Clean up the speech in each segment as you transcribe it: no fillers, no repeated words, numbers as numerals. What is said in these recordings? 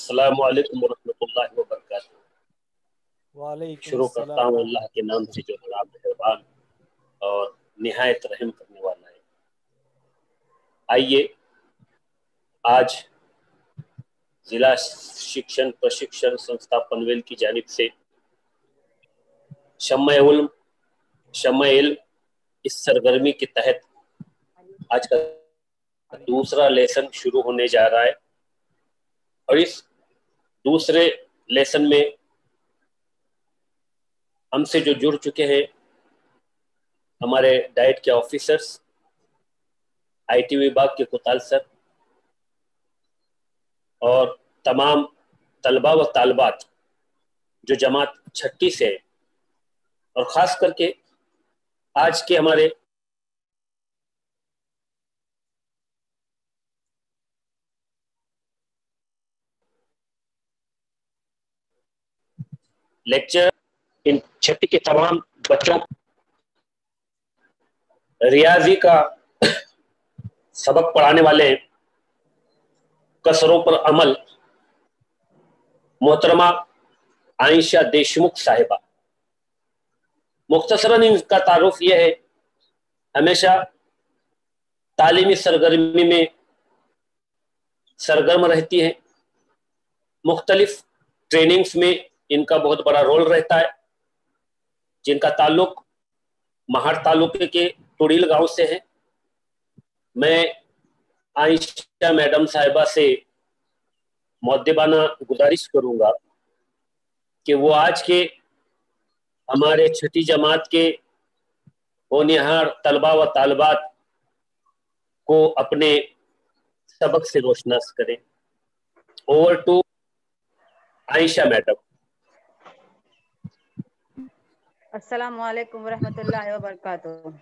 अस्सलामु अलैकुम वरहमतुल्लाहि वबरकातुहू। वालेकुम शुरू करता हूँ अस्सलाम। अल्लाह के नाम से जो बड़ा मेहरबान और निहायत रहम करने वाला है। आइए आज जिला शिक्षण प्रशिक्षण संस्था पनवेल की जानिब से शम्मा-ए-इल्म इस सरगर्मी के तहत आज का दूसरा लेसन शुरू होने जा रहा है और इस दूसरे लेसन में हमसे जो जुड़ चुके हैं हमारे डाइट के ऑफिसर्स, आईटी विभाग के कुताल सर और तमाम तलबा व तालबात जो जमात 6 से है और ख़ास करके आज के हमारे लेक्चर इन 6 के तमाम बच्चों रियाजी का सबक पढ़ाने वाले कसरों पर अमल मोहतरमा आयशा देशमुख साहिबा। मुख्तसरन इनका तारुफ यह है, हमेशा तालीमी सरगर्मी में सरगर्म रहती है। मुख्तलिफ ट्रेनिंग्स में इनका बहुत बड़ा रोल रहता है, जिनका ताल्लुक महाड़ तालुके के तुड़ील गांव से है। मैं आयशा मैडम साहिबा से मुअद्दिबाना गुजारिश करूंगा कि वो आज के हमारे 6ठी जमात के होनहार तलबा व तालबात को अपने सबक से रोशनास करें। Over to Ayesha madam. अस्सलाम वालेकुम रहमतुल्लाहि व बरकातुहू।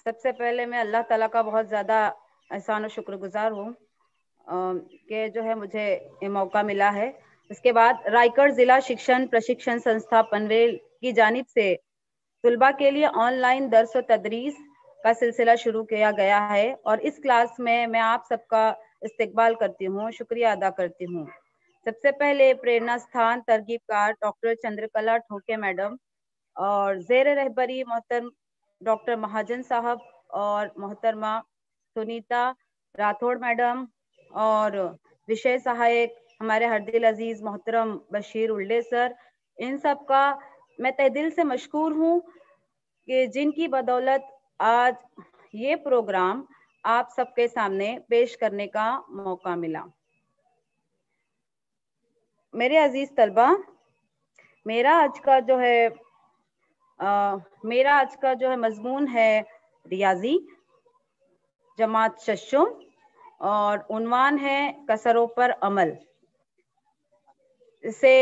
सबसे पहले मैं अल्लाह ताला का बहुत ज़्यादा एहसान और शुक्रगुजार हूँ कि जो है मुझे ये मौका मिला है। उसके बाद रायगढ़ ज़िला शिक्षण प्रशिक्षण संस्था पनवेल की जानिब से तुलबा के लिए ऑनलाइन दर्स व तदरीस का सिलसिला शुरू किया गया है और इस क्लास में मैं आप सबका इस्तकबाल करती हूँ, शुक्रिया अदा करती हूँ। सबसे पहले प्रेरणा स्थान तरगीबकार डॉक्टर चंद्रकला ठोके मैडम और ज़ेर रहबरी मोहतरम डॉक्टर महाजन साहब और मोहतरमा सुनीता राठौड़ मैडम और विषय सहायक हमारे हरदिल अजीज मोहतरम बशीर उल्डे सर, इन सब का मैं तहे दिल से मशकूर हूँ कि जिनकी बदौलत आज ये प्रोग्राम आप सबके सामने पेश करने का मौका मिला। मेरे अजीज तलबा, मेरा आज का जो है मजमून है रियाजी जमात शशुम और उन्वान है कसरों पर अमल। इसे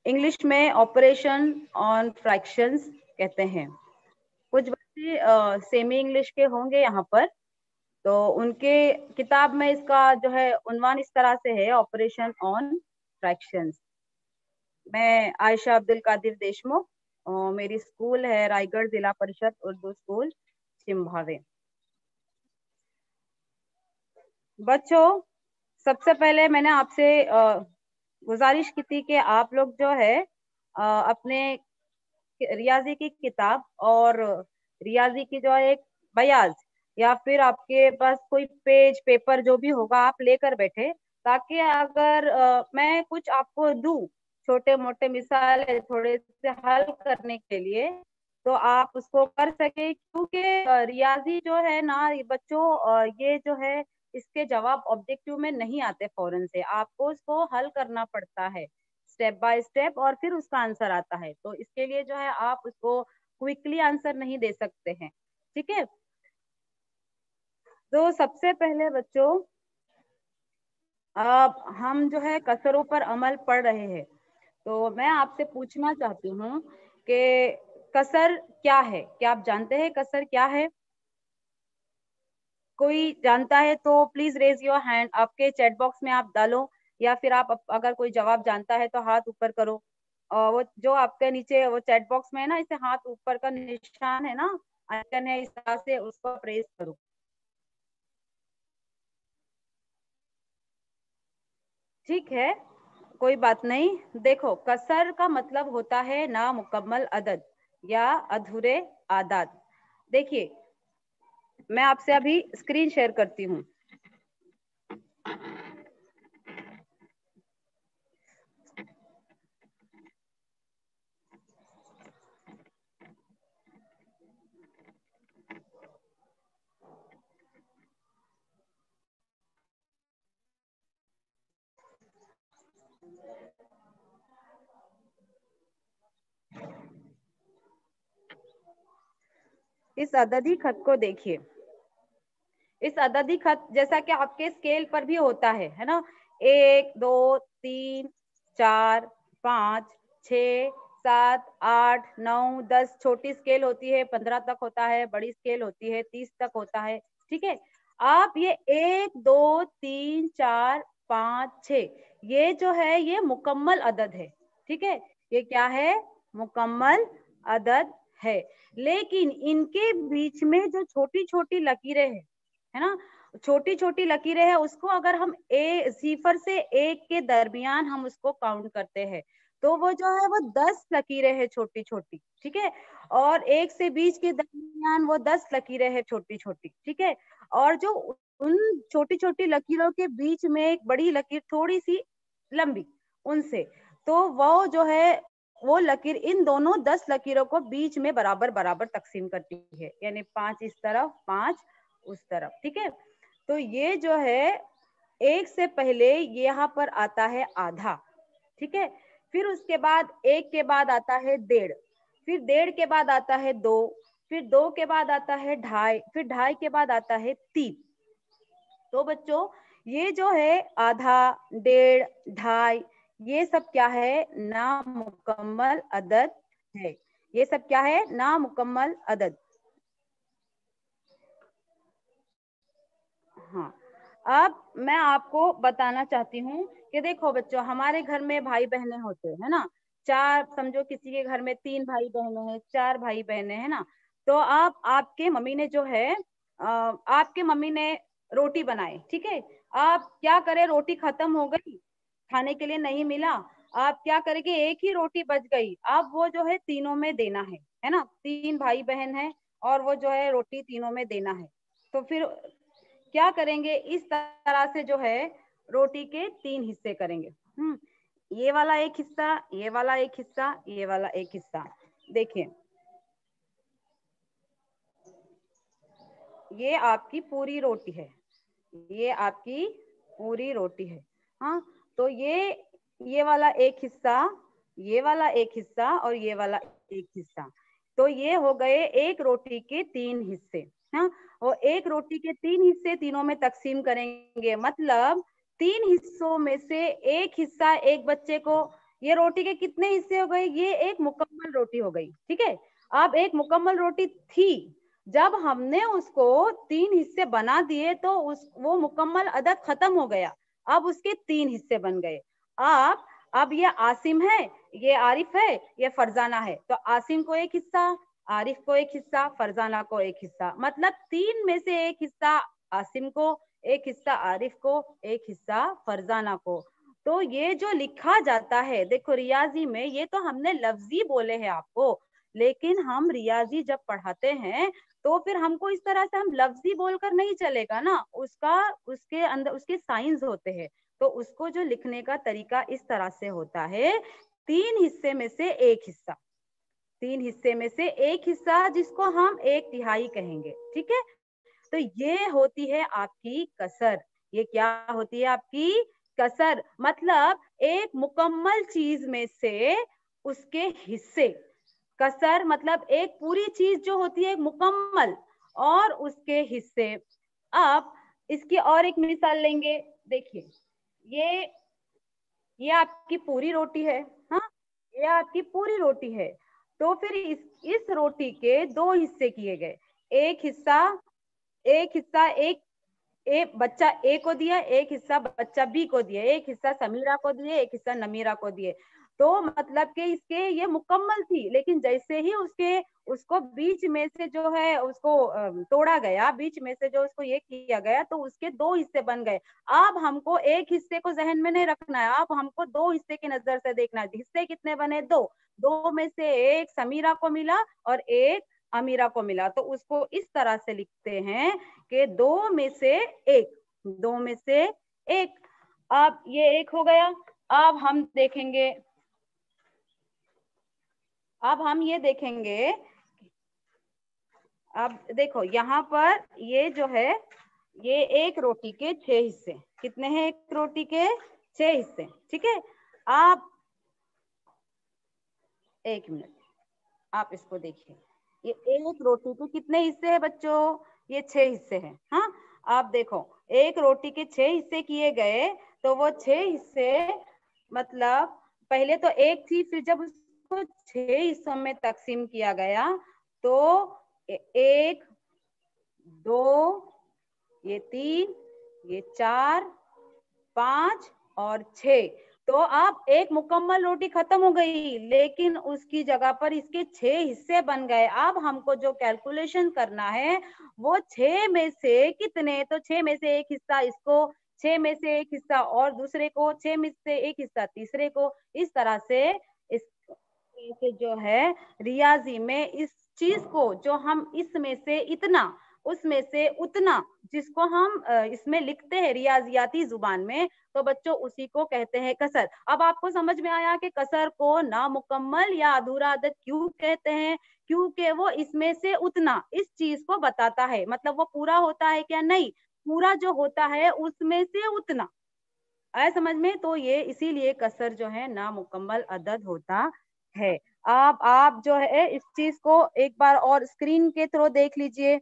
इंग्लिश में ऑपरेशन ऑन फ्रैक्शंस कहते हैं। कुछ बच्चे सेमी इंग्लिश के होंगे यहाँ पर, तो उनके किताब में इसका जो है उन्वान इस तरह से है, ऑपरेशन ऑन फ्रैक्शंस। मैं आयशा अब्दुल कादिर देशमुख और मेरी स्कूल है रायगढ़ जिला परिषद उर्दू स्कूल चिंभावे। बच्चों, सबसे पहले मैंने आपसे गुजारिश की थी कि आप लोग जो है अपने रियाजी की किताब और रियाजी की जो है एक बयाज या फिर आपके पास कोई पेज पेपर जो भी होगा आप लेकर बैठे, ताकि अगर मैं कुछ आपको दूं छोटे मोटे मिसाल थोड़े से हल करने के लिए, तो आप उसको कर सके। क्योंकि रियाजी जो है ना बच्चों, ये जो है इसके जवाब ऑब्जेक्टिव में नहीं आते फौरन से, आपको इसको हल करना पड़ता है स्टेप बाय स्टेप और फिर उसका आंसर आता है। तो इसके लिए जो है आप उसको क्विकली आंसर नहीं दे सकते हैं, ठीक है। तो सबसे पहले बच्चों, अब हम जो है कसरों पर अमल पढ़ रहे हैं, तो मैं आपसे पूछना चाहती हूँ कि कसर क्या है? क्या आप जानते हैं कसर क्या है? कोई जानता है तो प्लीज रेज योर हैंड। आपके चैट बॉक्स में आप डालो या फिर आप अगर कोई जवाब जानता है तो हाथ ऊपर करो। और वो जो आपके नीचे वो चैट बॉक्स में है ना, इसे हाथ ऊपर का निशान है ना, आइकन है, इस तरह से उसको प्रेस करो। ठीक है, कोई बात नहीं। देखो, कसर का मतलब होता है नामुकम्मल अदद या अधूरे आदाद। देखिए, मैं आपसे अभी स्क्रीन शेयर करती हूँ। इस अददी खत को देखिए। इस अददी खत जैसा कि आपके स्केल पर भी होता है ना, 1 2 3 4 5 6 7 8 9 10, छोटी स्केल होती है 15 तक होता है, बड़ी स्केल होती है 30 तक होता है। ठीक है, आप ये 1 2 3 4 5 6, ये जो है ये मुकम्मल अदद है। ठीक है, ये क्या है? मुकम्मल अदद है। लेकिन इनके बीच में जो छोटी छोटी लकीरें हैं, है ना, छोटी छोटी लकीरें हैं, उसको अगर हम सिफर से 1 के दरमियान हम उसको काउंट करते हैं, तो वो जो है वो 10 लकीरें हैं छोटी छोटी। ठीक है, और 1 से 20 के दरमियान वो 10 लकीरें हैं छोटी छोटी। ठीक है, और जो उन छोटी छोटी लकीरों के बीच में एक बड़ी लकीर थोड़ी सी लंबी उनसे, तो वो जो है वो लकीर इन दोनों 10 लकीरों को बीच में बराबर बराबर तकसीम करती है, यानी 5 इस तरफ 5 उस तरफ। ठीक है, तो ये जो है 1 से पहले यहाँ पर आता है आधा। ठीक है, फिर उसके बाद 1 के बाद आता है 1.5, फिर 1.5 के बाद आता है 2, फिर 2 के बाद आता है 2.5, फिर 2.5 के बाद आता है 3। तो बच्चों, ये जो है आधा, 1.5, 2.5, ये सब क्या है? नामुकम्मल अदद है। ये सब क्या है? नामुकम्मल अदद। हाँ, अब मैं आपको बताना चाहती हूँ कि देखो बच्चों, हमारे घर में भाई बहनें होते हैं ना, चार, समझो किसी के घर में 3 भाई बहनें हैं, 4 भाई बहनें हैं ना, तो आप आपके मम्मी ने जो है आपके मम्मी ने रोटी बनाई। ठीक है, आप क्या करें, रोटी खत्म हो गई, खाने के लिए नहीं मिला, आप क्या करेंगे, एक ही रोटी बच गई, अब वो जो है तीनों में देना है ना, 3 भाई बहन है और वो जो है रोटी तीनों में देना है। तो फिर क्या करेंगे, इस तरह से जो है रोटी के 3 हिस्से करेंगे। ये वाला एक हिस्सा, ये वाला एक हिस्सा, ये वाला एक हिस्सा। देखिए, ये आपकी पूरी रोटी है, ये आपकी पूरी रोटी है। हाँ, तो ये वाला एक हिस्सा, ये वाला एक हिस्सा और ये वाला एक हिस्सा, तो ये हो गए एक रोटी के 3 हिस्से। हाँ, और एक रोटी के 3 हिस्से तीनों में तकसीम करेंगे, मतलब 3 हिस्सों में से एक हिस्सा एक बच्चे को। ये रोटी के कितने हिस्से हो गए? ये एक मुकम्मल रोटी हो गई। ठीक है, अब एक मुकम्मल रोटी थी, जब हमने उसको 3 हिस्से बना दिए तो वो मुकम्मल अदद खत्म हो गया, अब उसके 3 हिस्से बन गए। आप अब ये आसिम है, ये आरिफ है, ये फरजाना है, तो आसिम को एक हिस्सा, आरिफ को एक हिस्सा, फरजाना को एक हिस्सा, मतलब 3 में से एक हिस्सा आसिम को, एक हिस्सा आरिफ को, एक हिस्सा फरजाना को। तो ये जो लिखा जाता है, देखो रियाजी में ये तो हमने लफ्जी बोले हैं आपको, लेकिन हम रियाजी जब पढ़ाते हैं तो फिर हमको इस तरह से हम लफ्जी बोलकर नहीं चलेगा ना, उसका उसके अंदर उसके साइंस होते हैं, तो उसको जो लिखने का तरीका इस तरह से होता है, 3 हिस्से में से एक हिस्सा, 3 हिस्से में से एक हिस्सा जिसको हम 1/3 कहेंगे। ठीक है, तो ये होती है आपकी कसर। ये क्या होती है आपकी कसर? मतलब एक मुकम्मल चीज में से उसके हिस्से। कसर मतलब एक पूरी चीज जो होती है मुकम्मल और उसके हिस्से। अब इसकी और एक मिसाल लेंगे। देखिए, ये ये आपकी पूरी रोटी है। हाँ, ये आपकी पूरी रोटी है, तो फिर इस रोटी के 2 हिस्से किए गए। एक हिस्सा एक हिस्सा एक बच्चा ए को दिया, एक हिस्सा बच्चा बी को दिया, एक हिस्सा समीरा को दिए, एक हिस्सा नमीरा को दिए। तो मतलब कि इसके ये मुकम्मल थी, लेकिन जैसे ही उसको बीच में से जो है उसको तोड़ा गया, बीच में से जो उसको ये किया गया, तो उसके दो हिस्से बन गए। अब हमको एक हिस्से को जहन में नहीं रखना है, अब हमको दो हिस्से की नजर से देखना है। हिस्से कितने बने? दो। दो में से एक समीरा को मिला और एक अमीरा को मिला, तो उसको इस तरह से लिखते हैं कि दो में से एक, दो में से एक। अब ये एक हो गया। अब हम देखेंगे, अब हम ये देखेंगे, अब देखो यहाँ पर ये जो है, ये एक रोटी के 6 हिस्से। कितने हैं? एक रोटी के 6 हिस्से, ठीक है। आप एक मिनट, आप इसको देखिए, ये एक रोटी के कितने हिस्से हैं बच्चों? ये 6 हिस्से हैं। हाँ, आप देखो, एक रोटी के 6 हिस्से किए गए, तो वो 6 हिस्से मतलब पहले तो एक थी, फिर जब उसको 6 हिस्सों में तकसीम किया गया तो 1, 2, ये 3, ये 4, 5 और 6। तो अब एक मुकम्मल रोटी खत्म हो गई, लेकिन उसकी जगह पर इसके 6 हिस्से बन गए। अब हमको जो कैलकुलेशन करना है वो 6 में से कितने, तो 6 में से एक हिस्सा इसको, 6 में से एक हिस्सा और दूसरे को, 6 में से एक हिस्सा तीसरे को। इस तरह से इस जो है रियाजी में इस चीज को, जो हम इसमें से इतना उसमें से उतना, जिसको हम इसमें लिखते हैं रियाजियाती जुबान में, तो बच्चों उसी को कहते हैं कसर। अब आपको समझ में आया कि कसर को नामुकम्मल या अधूरा अदद क्यों कहते हैं? क्योंकि वो इसमें से उतना इस चीज को बताता है, मतलब वो पूरा होता है क्या? नहीं, पूरा जो होता है उसमें से उतना। आया समझ में? तो ये इसीलिए कसर जो है नामुकम्मल अदद होता है। आप जो है इस चीज को एक बार और स्क्रीन के थ्रू देख लीजिए।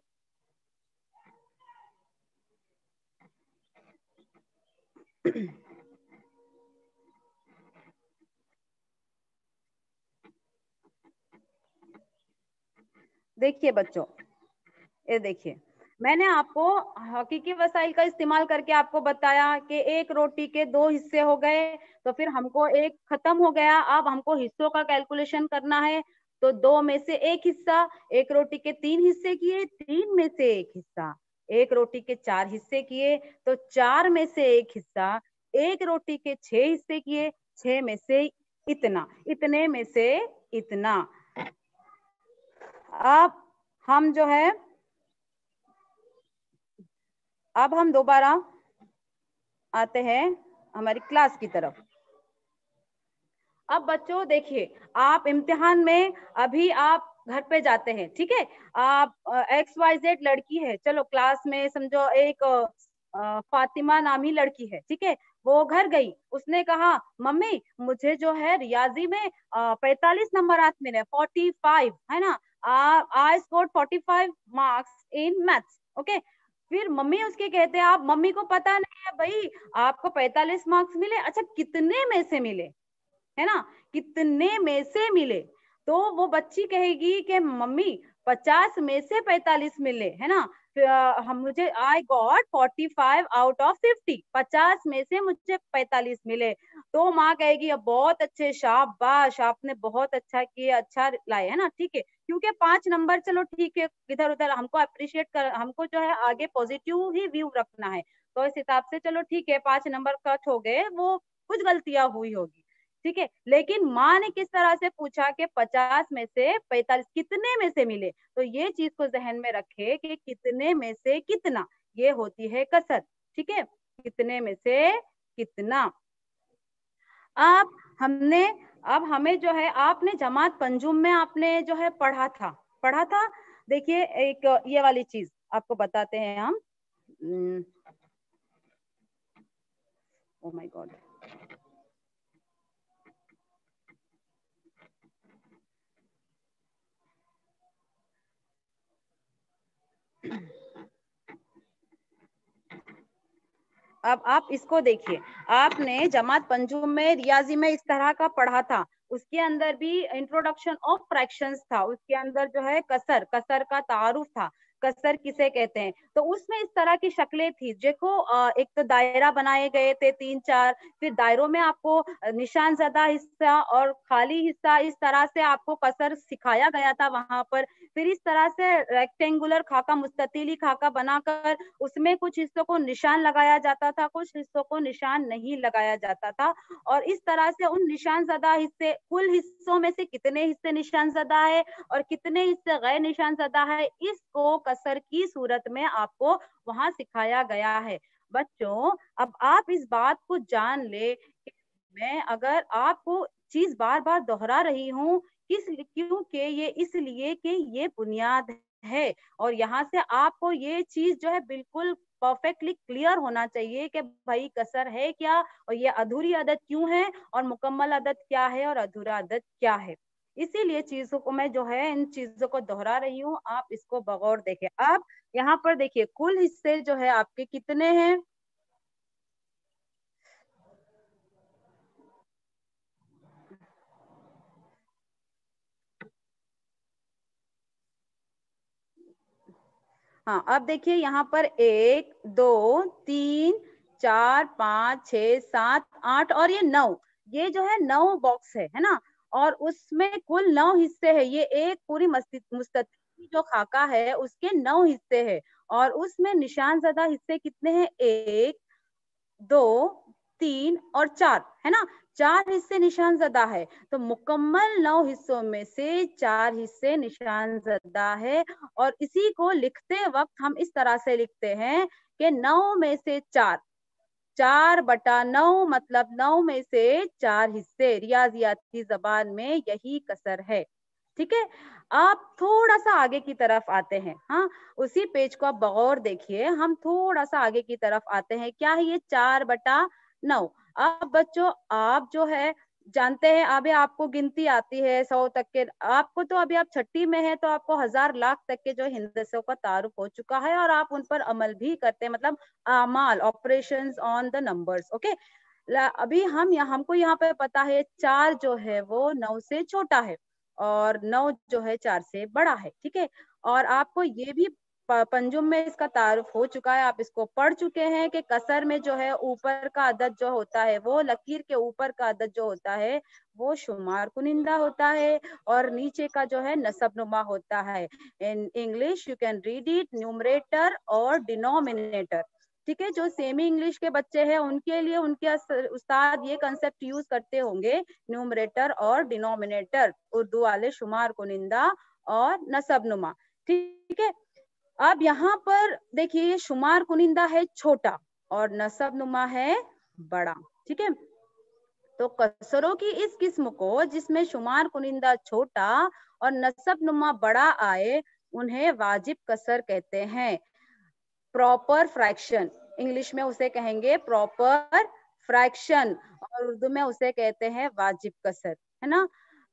देखिए बच्चों, ये देखिए, मैंने आपको हकीकी वसाइल का इस्तेमाल करके आपको बताया कि एक रोटी के 2 हिस्से हो गए, तो फिर हमको एक खत्म हो गया। अब हमको हिस्सों का कैलकुलेशन करना है, तो 2 में से एक हिस्सा, एक रोटी के 3 हिस्से किए, 3 में से एक हिस्सा, एक रोटी के 4 हिस्से किए, तो 4 में से एक हिस्सा, एक रोटी के 6 हिस्से किए, 6 में से इतना, इतने में से इतना। अब हम जो है, अब हम दोबारा आते हैं हमारी क्लास की तरफ। अब बच्चों देखिए, आप इम्तिहान में अभी आप घर पे जाते हैं, ठीक है। आप XYZ लड़की है, चलो क्लास में समझो एक फातिमा नामी लड़की है, ठीक है। वो घर गई, उसने कहा मम्मी मुझे जो है रियाजी में 45 नंबर मिले, 45, है ना। I scored 45 marks in maths, okay. फिर मम्मी उसके कहते हैं, आप मम्मी को पता नहीं है भाई आपको 45 मार्क्स मिले, अच्छा कितने में से मिले, है ना, कितने में से मिले। तो वो बच्ची कहेगी कि मम्मी 50 में से 45 मिले, है ना। हम मुझे आई गॉट 45 आउट ऑफ 50, 50 में से मुझे 45 मिले। तो माँ कहेगी अब बहुत अच्छे, शाबाश, आपने बहुत अच्छा किया, अच्छा लाए, है ना, ठीक है। क्योंकि 5 नंबर, चलो ठीक है, इधर उधर हमको अप्रिशिएट कर, हमको जो है आगे पॉजिटिव ही व्यू रखना है, तो इस हिसाब से चलो ठीक है 5 नंबर कट हो गए, वो कुछ गलतियां हुई होगी, ठीक है। लेकिन माँ ने किस तरह से पूछा कि 50 में से 45 कितने में से मिले, तो ये चीज को जहन में रखे कि कितने में से कितना, ये होती है कसर, ठीक है, कितने में से कितना। अब हमने, अब हमें जो है, आपने जमात पंजुम में आपने जो है पढ़ा था। देखिए एक ये वाली चीज आपको बताते हैं हम। ओ माय गॉड, अब आप इसको देखिए, आपने जमात पंजुम में रियाजी में इस तरह का पढ़ा था, उसके अंदर भी इंट्रोडक्शन ऑफ फ्रैक्शंस था, उसके अंदर जो है कसर का तारुफ था। कसर किसे कहते हैं। तो उसमें इस तरह की शक्लें थी, देखो एक तो दायरा बनाए गए थे 3-4, फिर दायरों में आपको निशान ज़्यादा हिस्सा और खाली हिस्सा, इस तरह से आपको कसर सिखाया गया था वहां पर। फिर इस तरह से रेक्टेंगुलर खाका, मुस्ततीली खाका बनाकर उसमें कुछ हिस्सों को निशान लगाया जाता था, कुछ हिस्सों को निशान नहीं लगाया जाता था। और इस तरह से उन निशान ज़दा हिस्से, कुल हिस्सों में से कितने हिस्से निशान ज़दा है और कितने हिस्से गैर निशान ज़दा है, इसको कसर की सूरत में आपको वहां सिखाया गया है। बच्चों, अब आप इस बात को जान ले कि मैं अगर आपको चीज बार बार दोहरा रही हूँ, क्योंकि ये इसलिए कि ये बुनियाद है और यहाँ से आपको ये चीज जो है बिल्कुल परफेक्टली क्लियर होना चाहिए कि भाई कसर है क्या और ये अधूरी आदत क्यों है और मुकम्मल आदत क्या है और अधूरा आदत क्या है। इसीलिए चीजों को मैं जो है इन चीजों को दोहरा रही हूँ, आप इसको बगौर देखें। आप यहाँ पर देखिए कुल हिस्से जो है आपके कितने हैं। हाँ, अब देखिए यहाँ पर 1 2 3 4 5 6 7 8 और ये 9, ये जो है 9 बॉक्स है ना। और उसमें कुल 9 हिस्से है, ये एक पूरी मुस्ततिल जो खाका है उसके 9 हिस्से है। और उसमें निशान ज़दा हिस्से कितने हैं, 1 2 3 और 4 है ना। 4 हिस्से निशान ज़दा है, तो मुकम्मल 9 हिस्सों में से 4 हिस्से निशान ज़दा है। और इसी को लिखते वक्त हम इस तरह से लिखते हैं कि 9 में से 4, 4/9 मतलब 9 में से 4 हिस्से। रियाजियाती जबान में यही कसर है। ठीक है, आप थोड़ा सा आगे की तरफ आते हैं। हाँ, उसी पेज को आप बगौर देखिए, हम थोड़ा सा आगे की तरफ आते हैं। क्या है ये 4/9। अब बच्चों आप जो है जानते हैं, अभी आपको गिनती आती है 100 तक के, आपको तो अभी आप छठी में है तो आपको 1000 लाख तक के जो हिंदसों का तारुफ हो चुका है और आप उन पर अमल भी करते हैं, मतलब आमाल, operations on the numbers. Okay, अभी हमको यहाँ पे पता है 4 जो है वो 9 से छोटा है और 9 जो है 4 से बड़ा है। ठीक है, और आपको ये भी पंजुम में इसका तारुफ हो चुका है, आप इसको पढ़ चुके हैं कि कसर में जो है ऊपर का अदद जो होता है, वो लकीर के ऊपर का अदद जो होता है वो शुमार कुनिंदा होता है और नीचे का जो है नसब नुमा होता है। In English you can read it numerator और डिनोमिनेटर। ठीक है, जो सेमी इंग्लिश के बच्चे हैं उनके लिए उनके उस्ताद ये कंसेप्ट यूज करते होंगे, न्यूमरेटर और डिनोमिनेटर, उर्दू वाले शुमार कुनिंदा और नसब नुमा। ठीक है, अब यहाँ पर देखिए शुमार कुनिंदा है छोटा और नसब नुमा है बड़ा। ठीक है, तो कसरों की इस किस्म को जिसमें शुमार कुनिंदा छोटा और नसब नुमा बड़ा आए, उन्हें वाजिब कसर कहते हैं। प्रॉपर फ्रैक्शन, इंग्लिश में उसे कहेंगे प्रॉपर फ्रैक्शन और उर्दू में उसे कहते हैं वाजिब कसर, है ना।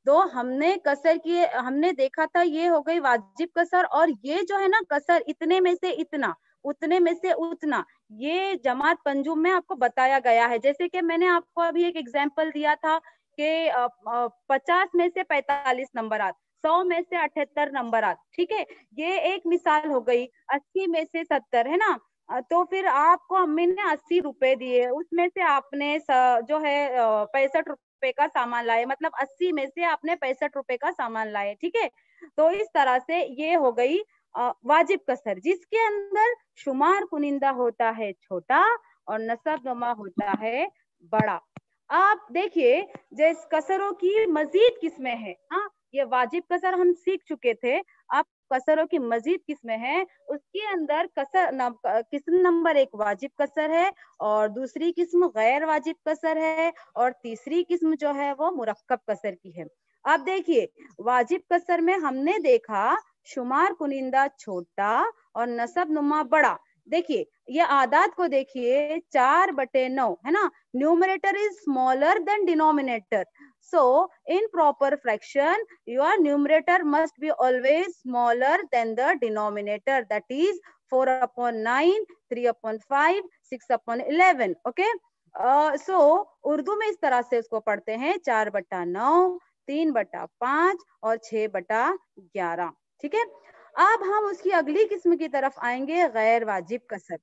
तो हमने कसर की, हमने देखा था ये हो गई वाजिब कसर, और ये जो है ना कसर इतने में से इतना, उतने में से उतना, ये जमात पंजुम में आपको बताया गया है। जैसे कि मैंने आपको अभी एक एग्जांपल दिया था कि 50 में से 45 नंबर आते, 100 में से 78 नंबर आते। ठीक है, ये एक मिसाल हो गई। 80 में से 70 है ना। तो फिर आपको अम्मी ने 80 रुपए दिए, उसमें से आपने जो है 65 रुपए का सामान लाए, मतलब 80 में से आपने 65 रुपए का सामान लाए। ठीक है, तो इस तरह से ये हो गई वाजिब कसर, जिसके अंदर शुमार कुनिंदा होता है छोटा और नसब नुमा होता है बड़ा। आप देखिए जैसे कसरों की मजीद किस्में हैं। हाँ, ये वाजिब कसर हम सीख चुके थे, आप कसरों की मजीद किस्में हैं। उसके अंदर किस्म नंबर 1 वाजिब कसर है और दूसरी किस्म गैर वाजिब कसर है और तीसरी किस्म जो है वो मुरक्कब कसर की है। अब देखिए वाजिब कसर में हमने देखा शुमार कुनिंदा छोटा और नसब नुमा बड़ा। देखिए ये आदात को देखिए, 4/9 है ना। Numerator is smaller than denominator, so in proper fraction your numerator must be always smaller than the denominator, that is 4/9, 3/5, 6/11। okay, so Urdu में इस तरह से इसको पढ़ते हैं 4/9, 3/5 और 6/11। ठीक है, अब हम उसकी अगली किस्म की तरफ आएंगे, गैर वाजिब कसर।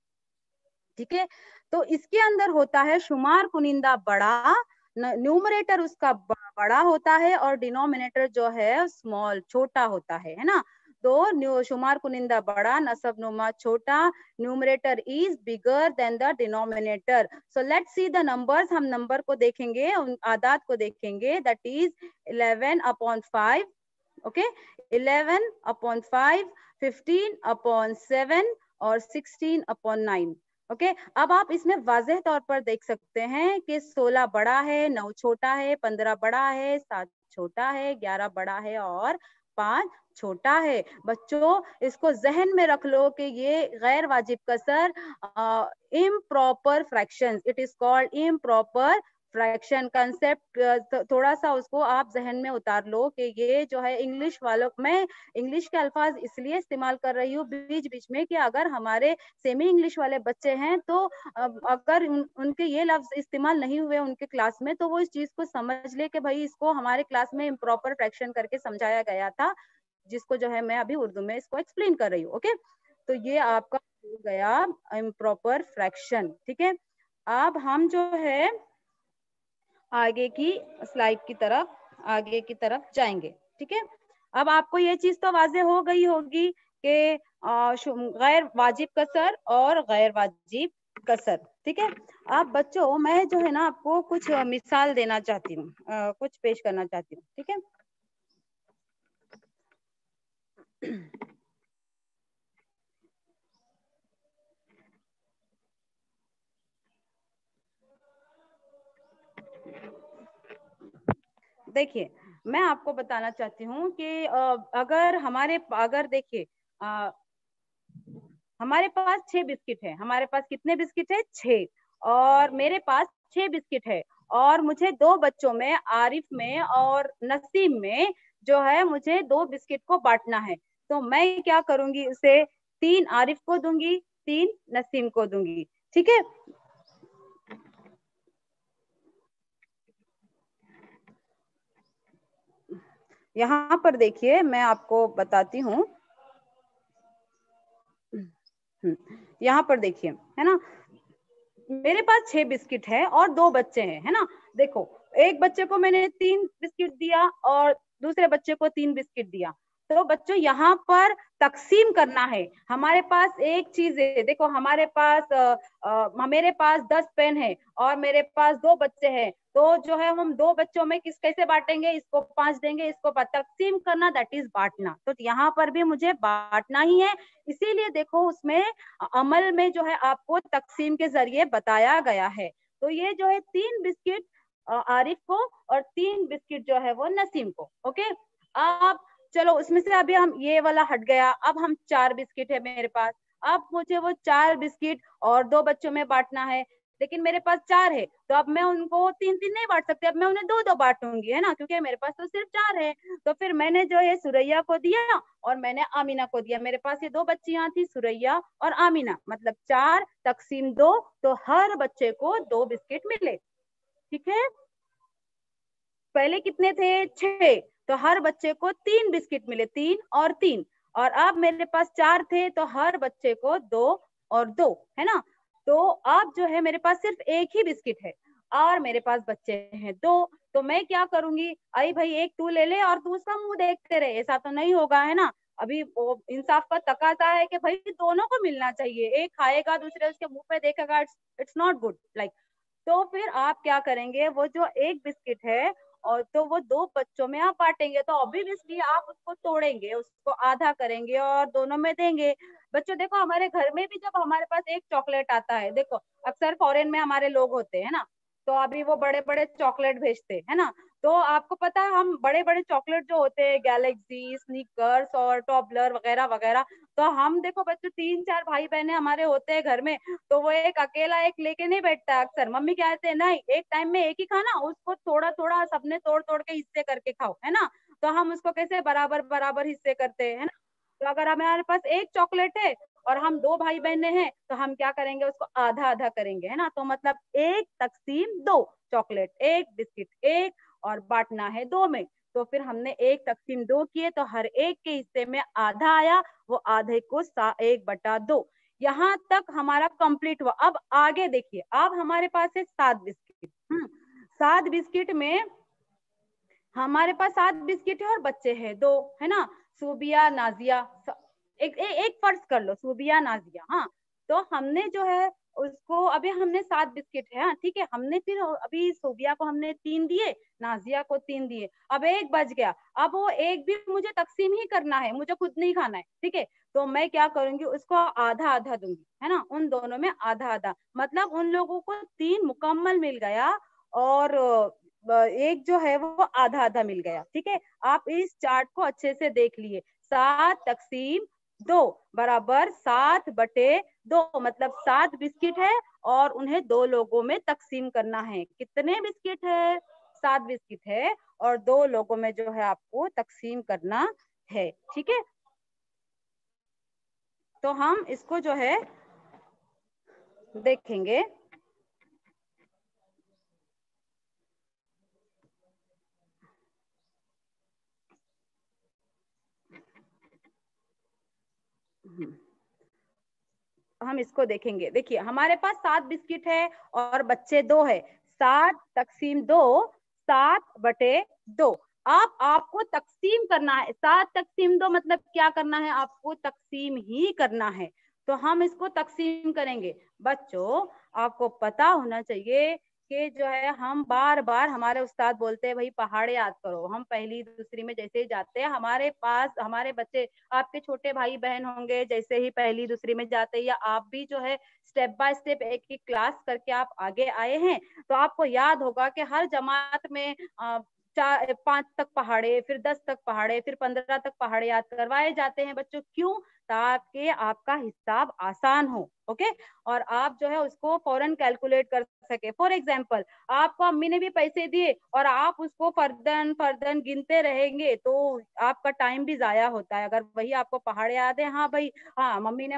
ठीक है, तो इसके अंदर होता है शुमार कुनिंदा बड़ा, न्यूमरेटर उसका बड़ा होता है और डिनोमिनेटर जो है स्मॉल छोटा होता है ना। तो शुमार कुनिंदा बड़ा, नसब नुमा छोटा, numerator is bigger than the denominator. So let's see the numbers, हम नंबर को देखेंगे, उन आदात को देखेंगे, दैट इज 11/5, ओके, 11/5, 15/7 और 16/9। ओके, अब आप इसमें वाज़ेह तौर पर देख सकते हैं कि 16 बड़ा है, 9 छोटा है, 15 बड़ा है, 7 छोटा है, 11 बड़ा है और 5 छोटा है। बच्चों इसको जहन में रख लो कि ये गैर वाजिब कसर, improper fractions, it is called improper fraction concept. थोड़ा सा उसको आप जहन में उतार लो कि ये जो है इंग्लिश वालों, मैं इंग्लिश के अल्फाज इसलिए इस्तेमाल कर रही हूँ बीच बीच में कि अगर हमारे सेमी इंग्लिश वाले बच्चे हैं तो अगर उनके ये लफ्ज इस्तेमाल नहीं हुए उनके क्लास में, तो वो इस चीज को समझ ले कि भाई इसको हमारे क्लास में इम्प्रॉपर फ्रैक्शन करके समझाया गया था, जिसको जो है मैं अभी उर्दू में इसको एक्सप्लेन कर रही हूँ। ओके, तो ये आपका हो गया इम्प्रॉपर फ्रैक्शन। ठीक है, अब हम जो है आगे की स्लाइड की तरफ, आगे की तरफ जाएंगे। ठीक है, अब आपको ये चीज तो वाज़ेह हो गई होगी कि गैर वाजिब कसर और गैर वाजिब कसर। ठीक है, अब बच्चों मैं जो है ना आपको कुछ मिसाल देना चाहती हूँ, कुछ पेश करना चाहती हूँ। ठीक है, देखिए मैं आपको बताना चाहती हूँ कि अगर देखिए हमारे पास 6 बिस्किट है, हमारे पास कितने बिस्किट है? 6, और मेरे पास 6 बिस्किट है, और मुझे 2 बच्चों में, आरिफ में और नसीम में जो है मुझे 2 बिस्किट को बांटना है। तो मैं क्या करूंगी, उसे 3 आरिफ को दूंगी, 3 नसीम को दूंगी। ठीक है, यहाँ पर देखिए मैं आपको बताती हूँ, यहाँ पर देखिए, है ना, मेरे पास 6 बिस्किट है और 2 बच्चे हैं, है ना। देखो एक बच्चे को मैंने 3 बिस्किट दिया और दूसरे बच्चे को 3 बिस्किट दिया। तो बच्चों यहाँ पर तकसीम करना है। हमारे पास एक चीज है, देखो हमारे पास मेरे पास 10 पेन है और मेरे पास 2 बच्चे हैं, तो जो है हम 2 बच्चों में कैसे बांटेंगे, इसको 5 देंगे, इसको तकसीम करना, दैट इज बांटना। तो यहाँ पर भी मुझे बांटना ही है, इसीलिए देखो उसमें अमल में जो है आपको तकसीम के जरिए बताया गया है। तो ये जो है 3 बिस्किट आरिफ को और 3 बिस्किट जो है वो नसीम को। ओके, अब चलो उसमें से अभी हम ये वाला हट गया, अब हम 4 बिस्किट है मेरे पास। अब मुझे वो 4 बिस्किट और 2 बच्चों में बांटना है, लेकिन मेरे पास 4 है, तो अब मैं उनको 3-3 नहीं बांट सकती, अब मैं उन्हें 2-2 बांटूंगी, है ना, क्योंकि मेरे पास तो सिर्फ 4 है। तो फिर मैंने जो है सुरैया को दिया और मैंने आमीना को दिया। मेरे पास ये 2 बच्चियां थी, सुरैया और आमीना, मतलब 4 तकसीम 2, तो हर बच्चे को 2 बिस्किट मिले। ठीक है, पहले कितने थे? 6, तो हर बच्चे को 3 बिस्किट मिले, 3 और 3। और अब मेरे पास 4 थे, तो हर बच्चे को 2 और 2, है ना। तो अब जो है मेरे पास सिर्फ एक ही बिस्किट है और मेरे पास बच्चे हैं 2। तो मैं क्या करूंगी, आई भाई एक तू ले ले और तू उसका मुंह देखते रहे, ऐसा तो नहीं होगा, है ना। अभी वो इंसाफ का तकाजा है कि भाई दोनों को मिलना चाहिए, एक खाएगा दूसरे उसके मुंह पे देखेगा, इट्स नॉट गुड लाइक। तो फिर आप क्या करेंगे, वो जो एक बिस्किट है और तो वो 2 बच्चों में आप बांटेंगे, तो ऑब्वियसली आप उसको तोड़ेंगे, उसको आधा करेंगे और दोनों में देंगे। बच्चों देखो हमारे घर में भी जब हमारे पास एक चॉकलेट आता है, देखो अक्सर फॉरेन में हमारे लोग होते हैं ना, तो अभी वो बड़े बड़े चॉकलेट भेजते हैं ना। तो आपको पता है हम बड़े बड़े चॉकलेट जो होते हैं, गैलेक्सी, स्निकर्स और टॉबलर वगैरह वगैरह, तो हम देखो बच्चों 3-4 भाई बहने हमारे होते हैं घर में, तो वो एक अकेला एक लेके नहीं बैठता। अक्सर मम्मी कहते हैं नहीं एक टाइम में एक ही खाना, उसको थोड़ा थोड़ा सबने तोड़ तोड़ के हिस्से करके खाओ, है ना। तो हम उसको कैसे बराबर बराबर हिस्से करते हैं, है ना। तो अगर हमारे पास एक चॉकलेट है और हम 2 भाई बहने हैं, तो हम क्या करेंगे, उसको आधा आधा करेंगे, है ना। तो मतलब 1 तकसीम 2, चॉकलेट 1, बिस्किट 1 और बांटना है 2 में। तो फिर हमने 1/2 किए तो हर एक के हिस्से में आधा आया, वो आधे को 1/2। यहाँ तक हमारा कंप्लीट हुआ। अब आगे देखिए, अब हमारे पास है 7 बिस्किट। 7 बिस्किट में हमारे पास 7 बिस्किट है और बच्चे हैं 2, है ना, सूबिया नाजिया। एक फर्ज कर लो, सूबिया नाजिया। हाँ, तो हमने जो है उसको, अभी हमने 7 बिस्किट है, हाँ ठीक है, हमने फिर अभी सूबिया को हमने 3 दिए, नाजिया को 3 दिए, अब एक बच गया। अब वो एक भी मुझे तकसीम ही करना है, मुझे खुद नहीं खाना है, ठीक है। तो मैं क्या करूंगी, उसको आधा आधा दूंगी, है ना, उन दोनों में आधा आधा, मतलब उन लोगों को 3 मुकम्मल मिल गया और एक जो है वो आधा आधा मिल गया, ठीक है। आप इस चार्ट को अच्छे से देख लिए। 7/2 बराबर 7/2, मतलब 7 बिस्किट है और उन्हें 2 लोगों में तकसीम करना है। कितने बिस्किट है? 7 बिस्किट है और 2 लोगों में जो है आपको तकसीम करना है, ठीक है। तो हम इसको जो है देखेंगे। हम इसको देखेंगे। देखिए हमारे पास 7 बिस्किट है और बच्चे 2 है। 7/2, 7/2। आप आपको तकसीम करना है। 7/2 मतलब क्या करना है? आपको तकसीम ही करना है। तो हम इसको तकसीम करेंगे। बच्चों, आपको पता होना चाहिए कि जो है हम बार बार, हमारे उस्ताद बोलते हैं भाई पहाड़े याद करो। हम पहली दूसरी में जैसे ही जाते हैं, हमारे पास हमारे बच्चे, आपके छोटे भाई बहन होंगे, जैसे ही पहली दूसरी में जाते हैं, या आप भी जो है स्टेप बाय स्टेप एक एक क्लास करके आप आगे आए हैं, तो आपको याद होगा कि हर जमात में 5 तक पहाड़े, फिर 10 तक पहाड़े, फिर 15 तक पहाड़े याद करवाए जाते हैं बच्चों। क्यों? ताकि आपका हिसाब आसान हो, ओके, और आप जो है उसको फौरन कैलकुलेट कर सके। फॉर एग्जाम्पल, आपको अम्मी ने भी पैसे दिए और आप उसको फर्दन फर्दन गिनते रहेंगे तो आपका टाइम भी जाया होता है। अगर वही आपको पहाड़े याद है, हाँ भाई, हाँ मम्मी ने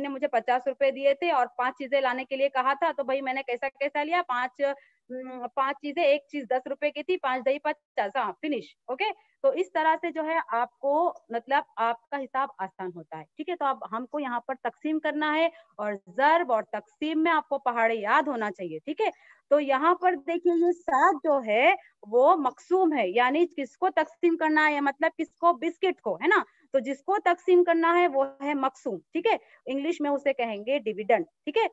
मुझे 50 रुपए दिए थे और 5 चीजें लाने के लिए कहा था, तो भाई मैंने कैसा कैसा लिया, 5 चीजें, एक चीज 10 रुपए की थी, 5 दही 50, हाँ फिनिश, ओके। तो इस तरह से जो है आपको, मतलब आपका हिसाब आसान होता है, ठीक है। तो अब हमको यहाँ पर तकसीम करना है और ज़र्ब और तकसीम में आपको पहाड़े याद होना चाहिए, ठीक है। तो यहाँ पर देखिए ये 7 जो है वो मकसूम है, यानी किसको तकसीम करना है, मतलब किसको? बिस्किट को, है ना। तो जिसको तकसीम करना है वो है मकसूम, ठीक है। इंग्लिश में उसे कहेंगे डिविडेंड, ठीक है।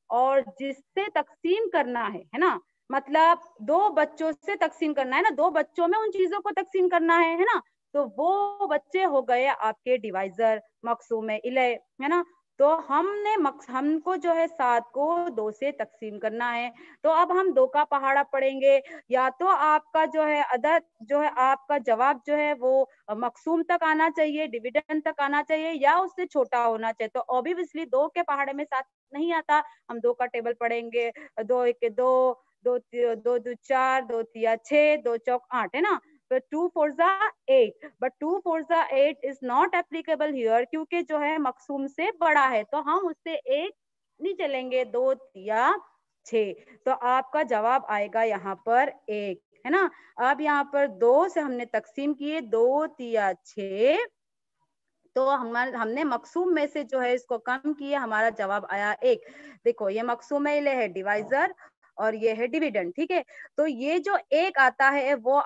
और जिससे तकसीम करना है ना, मतलब 2 बच्चों से तकसीम करना है ना, 2 बच्चों में उन चीजों को तकसीम करना है ना, तो वो बच्चे हो गए आपके डिवाइजर, मकसूम में इले, है ना। तो हमको जो है 7 को 2 से तकसीम करना है। तो अब हम 2 का पहाड़ा पढ़ेंगे। या तो आपका जो है अदद, जो है आपका जवाब जो है वो मकसूम तक आना चाहिए, डिविडेंड तक आना चाहिए, या उससे छोटा होना चाहिए। तो ऑब्वियसली 2 के पहाड़े में 7 नहीं आता। हम 2 का टेबल पढ़ेंगे। 2 1 2, 2 2 2 4, 2 3 6, 2 चौक 8, है ना। तो 2 4 8, but 2 4 8 is not applicable here, क्योंकि जो है मकसूम से बड़ा है, तो हम उससे एक नहीं चलेंगे। 2 3 6, तो आपका जवाब आएगा यहाँ पर 1, है ना। अब यहाँ पर 2 से हमने तकसीम किए, 2 3 6, तो हमने मकसूम में से जो है इसको कम किया, हमारा जवाब आया 1। देखो ये मकसूम में है डिवाइजर और ये है डिविडेंड, ठीक है। तो ये जो 1 आता है वो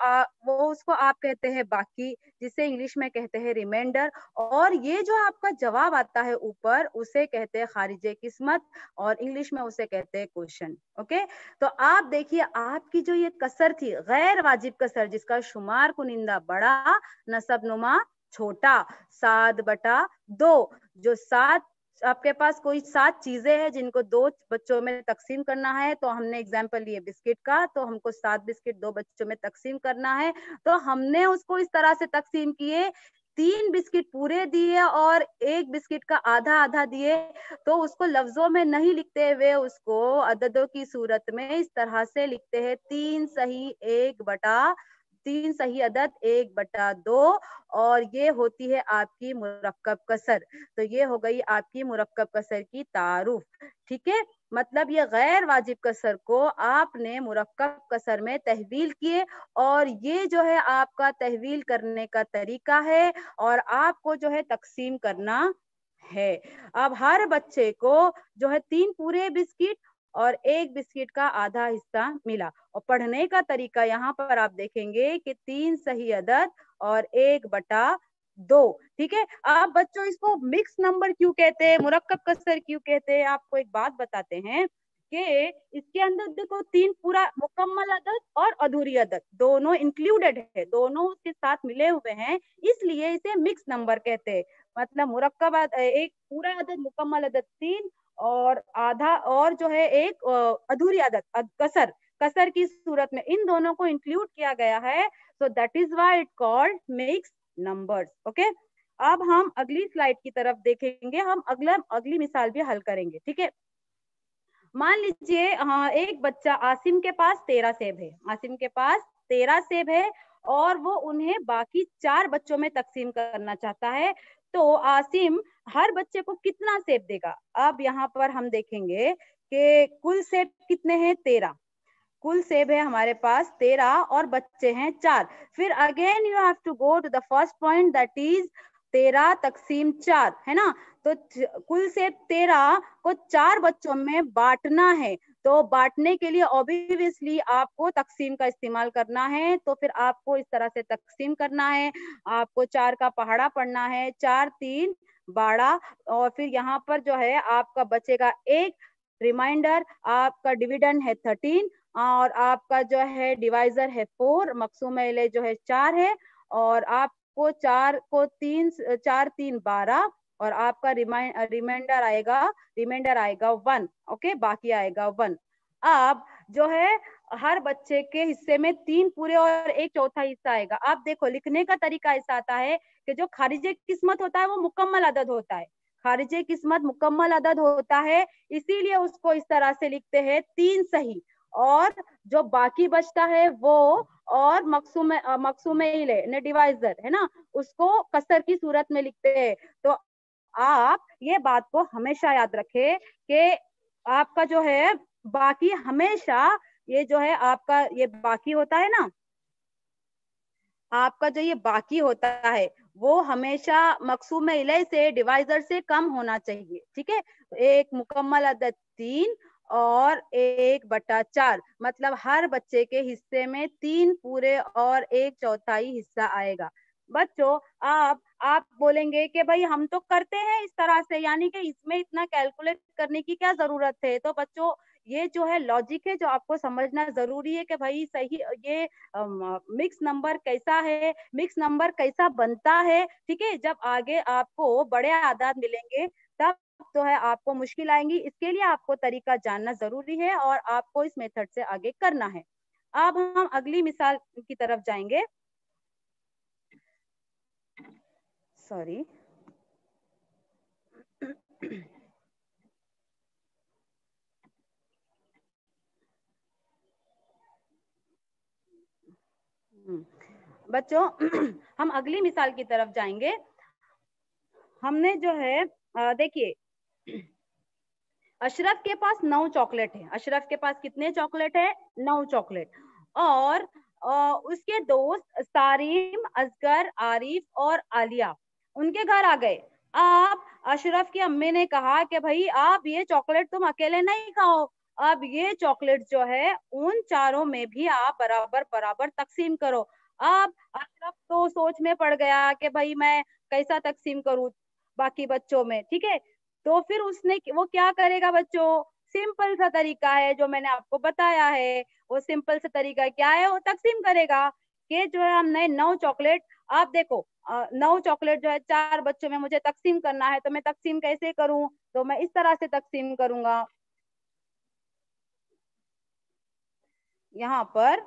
उसको आप कहते हैं बाकी, जिसे इंग्लिश में कहते हैं रिमाइंडर। और ये जो आपका जवाब आता है ऊपर, उसे कहते हैं खारिजे किस्मत और इंग्लिश में उसे कहते हैं क्वेश्चन, ओके। तो आप देखिए, आपकी जो ये कसर थी, गैर वाजिब कसर, जिसका शुमार कुनिंदा बड़ा, नसब नुमा छोटा, 7/2। जो 7, आपके पास कोई 7 चीजें हैं जिनको 2 बच्चों में तकसीम करना है, तो हमने एग्जाम्पल लिए बिस्किट का, तो हमको 7 बिस्किट 2 बच्चों में तकसीम करना है। तो हमने उसको इस तरह से तकसीम किए, 3 बिस्किट पूरे दिए और 1 बिस्किट का आधा आधा दिए। तो उसको लफ्जों में नहीं लिखते हुए, उसको अददों की सूरत में इस तरह से लिखते हैं, 3 सही 1/2, तीन सही अदद 1/2 और ये होती है आपकी मुरक्कब कसर। तो ये हो गई आपकी मुरक्कब कसर की तारुफ। ठीक है, मतलब ये गैर वाजिब कसर को आपने मुरक्कब कसर में तहवील किए और ये जो है आपका तहवील करने का तरीका है और आपको जो है तकसीम करना है। अब हर बच्चे को जो है 3 पूरे बिस्किट और 1 बिस्किट का आधा हिस्सा मिला और पढ़ने का तरीका यहाँ पर आप देखेंगे कि 3 सही अदद और 1/2। ठीक है, आप बच्चों इसको मिक्स नंबर क्यों कहते हैं, मुरक्कब कसर क्यों कहते हैं, आपको एक बात बताते हैं कि इसके अंदर देखो 3 पूरा मुकम्मल अदद और अधूरी अदद दोनों इंक्लूडेड है, दोनों उसके साथ मिले हुए हैं, इसलिए इसे मिक्स नंबर कहते हैं। मतलब मुरक्कब एक पूरा अदद मुकम्मल अदद 3 और आधा और जो है एक अधूरी अदद कसर कसर की सूरत में इन दोनों को इंक्लूड किया गया है। So that is why it called mix numbers. Okay, अब हम अगली स्लाइड की तरफ देखेंगे, हम अगली मिसाल भी हल करेंगे। ठीक है, मान लीजिए हाँ, एक बच्चा आसिम के पास 13 सेब है, आसिम के पास 13 सेब है और वो उन्हें बाकी 4 बच्चों में तकसीम करना चाहता है। तो आसिम हर बच्चे को कितना सेब देगा। अब यहाँ पर हम देखेंगे कि कुल सेब कितने हैं, 13। कुल सेब है हमारे पास 13 और बच्चे हैं 4। फिर again you have to go to the first point that is 13 तकसीम 4, है ना। तो कुल सेब 13 को 4 बच्चों में बांटना है, तो बांटने के लिए ऑब्वियसली आपको तकसीम का इस्तेमाल करना है। तो फिर आपको इस तरह से तकसीम करना है, आपको 4 का पहाड़ा पढ़ना है, 4 3 12 और फिर यहाँ पर जो है आपका बचेगा 1 रिमाइंडर, आपका डिविडेंड है 13 और आपका जो है डिवाइजर है 4, मकसूम जो है 4 है और आपको 4 को 3 4 3 12 और आपका रिमाइंडर आएगा 1। ओके, बाकी आएगा 1। अब जो है हर बच्चे के हिस्से में 3 पूरे और 1 चौथा हिस्सा आएगा। आप देखो लिखने का तरीका ऐसा आता है कि जो खारिजे किस्मत होता है वो मुकम्मल अदद होता है, खारिजे किस्मत मुकम्मल अदद होता है, इसीलिए उसको इस तरह से लिखते हैं 3 सही और जो बाकी बचता है वो और मकसूमे ने डिवाइजर है ना, उसको कसर की सूरत में लिखते हैं। तो आप ये बात को हमेशा याद रखें कि आपका जो है बाकी हमेशा ये जो है आपका ये बाकी होता है ना, आपका जो ये बाकी होता है वो हमेशा मकसूमे इले से डिवाइजर से कम होना चाहिए। ठीक है, एक मुकम्मल अदद 3 और 1/4, मतलब हर बच्चे के हिस्से में 3 पूरे और 1 चौथाई हिस्सा आएगा। बच्चों आप बोलेंगे कि भाई हम तो करते हैं इस तरह से, यानी कि इसमें इतना कैलकुलेट करने की क्या जरूरत है। तो बच्चों ये जो है लॉजिक है जो आपको समझना जरूरी है कि भाई सही ये मिक्स नंबर कैसा है, मिक्स नंबर कैसा बनता है। ठीक है, जब आगे आपको बड़े आदाद मिलेंगे तब तो है आपको मुश्किल आएंगी, इसके लिए आपको तरीका जानना जरूरी है और आपको इस मेथड से आगे करना है। अब हम अगली मिसाल की तरफ जाएंगे। सॉरी बच्चों हम अगली मिसाल की तरफ जाएंगे। हमने जो है देखिए अशरफ के पास 9 चॉकलेट है, अशरफ के पास कितने चॉकलेट है, 9 चॉकलेट। और उसके दोस्त सारिम, असगर, आरिफ और आलिया उनके घर आ गए। अब अशरफ की अम्मी ने कहा कि भाई आप ये चॉकलेट तुम अकेले नहीं खाओ, अब ये चॉकलेट जो है उन चारों में भी आप बराबर बराबर तकसीम करो। अब अशरफ तो सोच में पड़ गया कि भाई मैं कैसा तकसीम करूं बाकी बच्चों में। ठीक है, तो फिर वो क्या करेगा बच्चों, सिंपल सा तरीका है जो मैंने आपको बताया है, वो सिंपल सा तरीका क्या है, वो तकसीम करेगा कि जो है हमने 9 चॉकलेट, आप देखो 9 चॉकलेट जो है 4 बच्चों में मुझे तकसीम करना है, तो मैं तकसीम कैसे करूं, तो मैं इस तरह से तकसीम करूंगा। यहाँ पर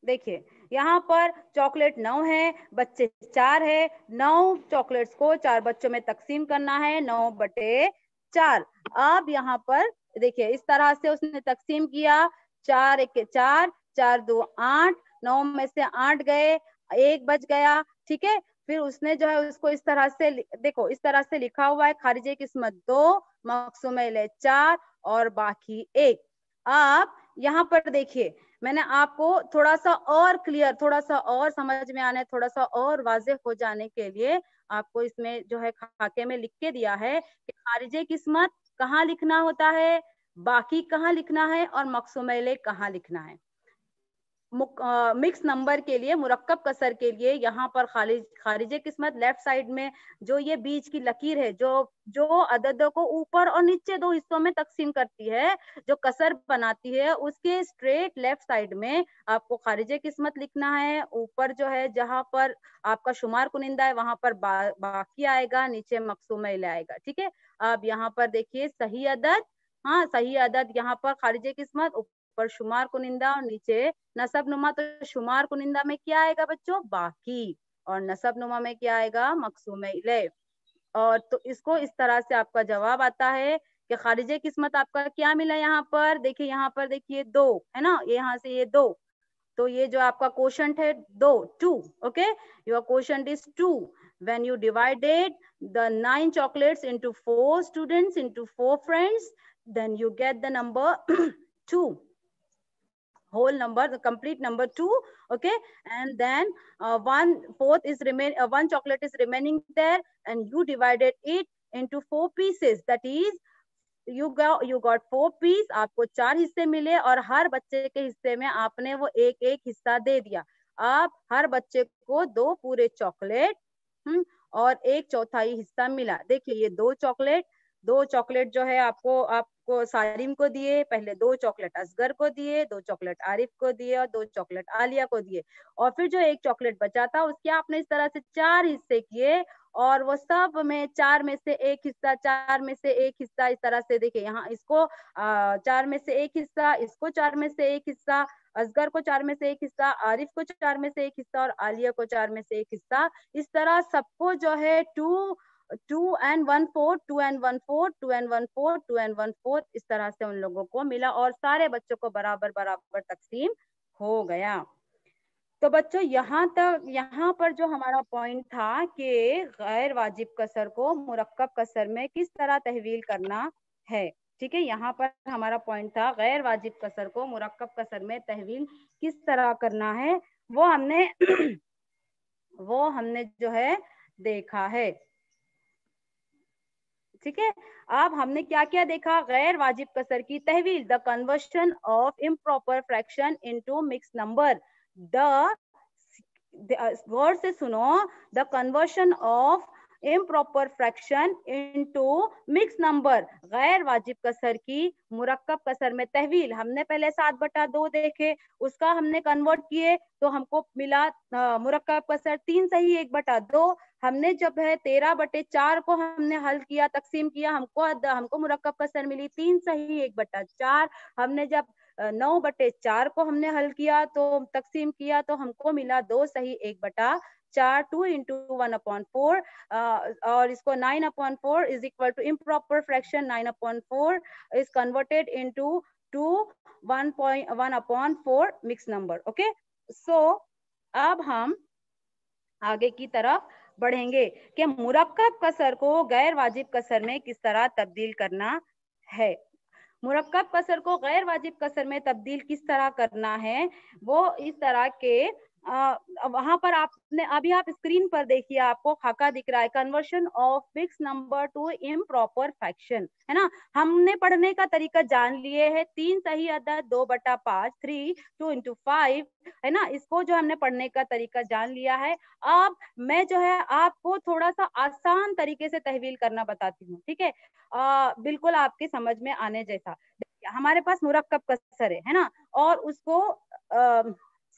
देखिए यहाँ पर चॉकलेट 9 है, बच्चे 4 है, 9 चॉकलेट्स को 4 बच्चों में तकसीम करना है, 9/4। अब यहाँ पर देखिए इस तरह से उसने तकसीम किया, 4 1 4, 4 2 8, 9 में से 8 गए, 1 बच गया, ठीक है। फिर उसने जो है उसको इस तरह से देखो इस तरह से लिखा हुआ है, खारिजे किस्मत 2, मकसूम इले 4 और बाकी 1। आप यहाँ पर देखिए मैंने आपको थोड़ा सा और क्लियर, थोड़ा सा और समझ में आने, थोड़ा सा और वाज़ेह हो जाने के लिए आपको इसमें जो है खाके में लिख के दिया है कि खारिजे किस्मत कहाँ लिखना होता है, बाकी कहाँ लिखना है और मकसूम इले कहाँ लिखना है। मिक्स नंबर के लिए, मुरक्कब कसर के लिए यहाँ पर खारिजे किस्मत लेफ्ट साइड में जो ये बीच की लकीर है, जो अददों को ऊपर और नीचे 2 हिस्सों में तकसीम करती है, जो कसर बनाती है, उसके स्ट्रेट लेफ्ट साइड में आपको खारिजे किस्मत लिखना है। ऊपर जो है जहाँ पर आपका शुमार कुनिंदा है वहां पर बाकी आएगा, नीचे मकसूम इले आएगा, ठीक है। अब यहाँ पर देखिए सही अदद, हाँ सही अदद यहाँ पर खारिजे किस्मत, ऊपर शुमार कुनिंदा और नीचे नसब नुमा। तो शुमार कुनिंदा में क्या आएगा बच्चों, बाकी, और नसब नुमा में क्या आएगा, मकसूम इले। और तो इसको इस तरह से आपका जवाब आता है कि खारिजे किस्मत आपका क्या मिला यहाँ पर, देखिए यहाँ पर देखिए 2 है ना, यहाँ से ये 2, तो ये जो आपका क्वोशंट है 2 2, okay, your quotient is 2। when you divided the 9 chocolates into 4 students into 4 friends, then you get the number 2, whole number, the complete number 2, okay. And then 1/4 is one chocolate is remaining there, and you divided it into 4 pieces, that is you got 4 piece, आपको 4 हिस्से मिले और हर बच्चे के हिस्से में आपने वो एक एक हिस्सा दे दिया। आप हर बच्चे को 2 पूरे चॉकलेट और 1 चौथाई हिस्सा मिला। देखिए ये 2 चॉकलेट जो है आपको सारिम को दिए, पहले 2 चॉकलेट असगर को दिए, 2 चॉकलेट आरिफ को दिए और 2 चॉकलेट आलिया को दिए, और फिर जो 1 चॉकलेट बचा था उसके आपने इस तरह से 4 हिस्से किए, और वो सब में 4 में से 1 हिस्सा, 4 में से 1 हिस्सा, इस तरह से देखिए यहाँ इसको 4 में से 1 हिस्सा, इसको 4 में से 1 हिस्सा, असगर को 4 में से 1 हिस्सा, आरिफ को 4 में से 1 हिस्सा और आलिया को 4 में से 1 हिस्सा। इस तरह सबको जो है 2 and 1/4, 2 and 1/4, 2 and 1/4, 2 and 1/4 इस तरह से उन लोगों को मिला और सारे बच्चों को बराबर बराबर तकसीम हो गया। तो बच्चों यहाँ पर जो हमारा पॉइंट था कि गैर वाजिब कसर को मुरक्कब कसर में किस तरह तहवील करना है, ठीक है। यहाँ पर हमारा पॉइंट था गैर वाजिब कसर को मुरक्कब कसर में तहवील किस तरह करना है, वो हमने जो है देखा है, ठीक है। अब हमने क्या क्या देखा, गैर वाजिब कसर की तहवील, the conversion of improper fraction into mix number, गौर से सुनो, the conversion of improper fraction into mix number, गैर वाजिब कसर की मुरक्कब कसर में तहवील। हमने पहले 7/2 देखे, उसका हमने कन्वर्ट किए तो हमको मिला मुरक्कब कसर 3 सही 1/2। हमने जब है 13/4 को हमने हल किया, तकसीम किया, हमको मुरक्कब कसर मिली 3 सही 1/4। हमने जब 9/4 को हमने हल किया तो तकसीम किया तो हमको मिला 2 सही 1/4, 2 into 1/4, और इसको 9/4 is equal to improper fraction 9/4 is converted into 1/4 mixed number, okay. So अब हम आगे की तरफ बढ़ेंगे कि मुरक्कब कसर को गैर वाजिब कसर में किस तरह तब्दील करना है। मुरक्कब कसर को गैर वाजिब कसर में तब्दील किस तरह करना है, वो इस तरह के वहां पर आपने अभी आप स्क्रीन पर देखिए, आपको खाका दिख रहा है, conversion of fix number two improper fraction, है ना। हमने पढ़ने का तरीका जान लिए है, 3 सही अदद 2/5, 3 2 into 5, है ना। इसको जो हमने पढ़ने का तरीका जान लिया है। अब मैं जो है आपको थोड़ा सा आसान तरीके से तहवील करना बताती हूँ, ठीक है, बिल्कुल आपके समझ में आने जैसा। हमारे पास मुरक्कब कसर है ना, और उसको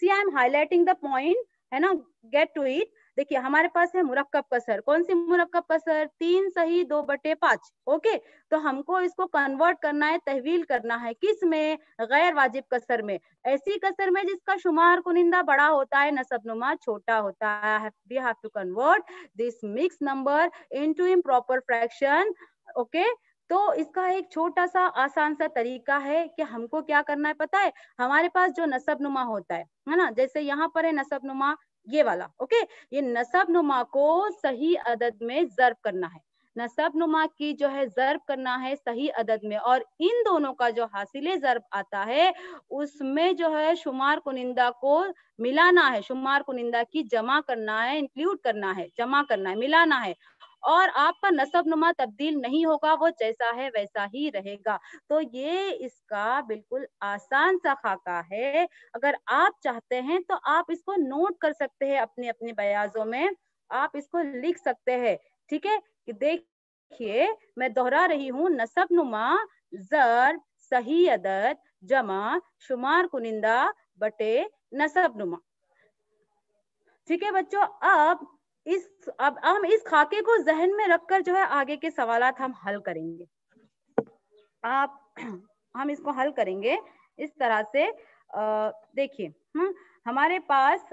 see I am highlighting the point, है ना, गेट टू इट। देखिए हमारे पास है मुरक्कब कसर, कौन सी मुरक्कब कसर, 3 सही 2/5, ओके। तो हमको इसको कन्वर्ट करना है, तहवील करना है, किस में, गैर वाजिब कसर में, ऐसी कसर में जिसका शुमार कुनिंदा बड़ा होता है, नसबनुमा छोटा होता है। We have to convert this mix number into improper fraction, okay, तो इसका एक छोटा सा आसान सा तरीका है कि हमको क्या करना है पता है, हमारे पास जो नसबनुमा होता है ना, जैसे यहाँ पर है नसबनुमा ये वाला, ओके, ये नसबनुमा को सही अदद में ज़र्ब करना है, नसबनुमा की जो है ज़र्ब करना है सही अदद में, और इन दोनों का जो हासिले ज़र्ब आता है उसमें जो है शुमार कुनिंदा को मिलाना है, शुमार कुनिंदा की जमा करना है, इंक्लूड करना है, जमा करना है, मिलाना है, और आपका नसबनुमा तब्दील नहीं होगा, वो जैसा है वैसा ही रहेगा। तो ये इसका बिल्कुल आसान सा खाका है। अगर आप चाहते हैं तो आप इसको नोट कर सकते हैं अपने अपने बयाजों में, आप इसको लिख सकते हैं, ठीक है। कि देखिए मैं दोहरा रही हूँ, नसबनुमा ज़र्ब सही अदद जमा शुमार कुनिंदा बटे नसबनुमा। ठीक है बच्चों, अब हम इस खाके को जहन में रखकर जो है आगे के सवालात हम हल करेंगे। हम इसको हल करेंगे इस तरह से। देखिए हमारे पास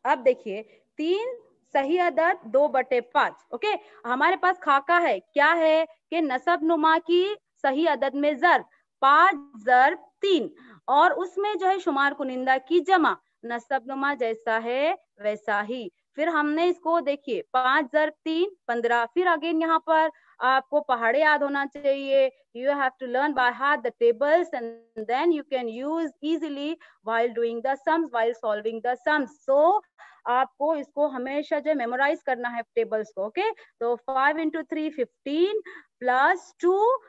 अब देखिए 3 सही अदद 2/5, ओके। हमारे पास खाका है, क्या है कि नसबनुमा की सही अदद में ज़र्ब 5 ज़र्ब 3, और उसमें जो है शुमार कुनिंदा की जमा, नसबनुमा जैसा है वैसा ही। फिर हमने इसको देखिए 5 ज़र्ब 3 15, फिर अगेन यहाँ पर आपको पहाड़े याद होना चाहिए, you have to learn by heart the tables and then you can use easily while doing the sums, while solving the sums. So आपको इसको हमेशा जो मेमोराइज करना है टेबल्स को, ओके। तो 5 into 3 15 plus 2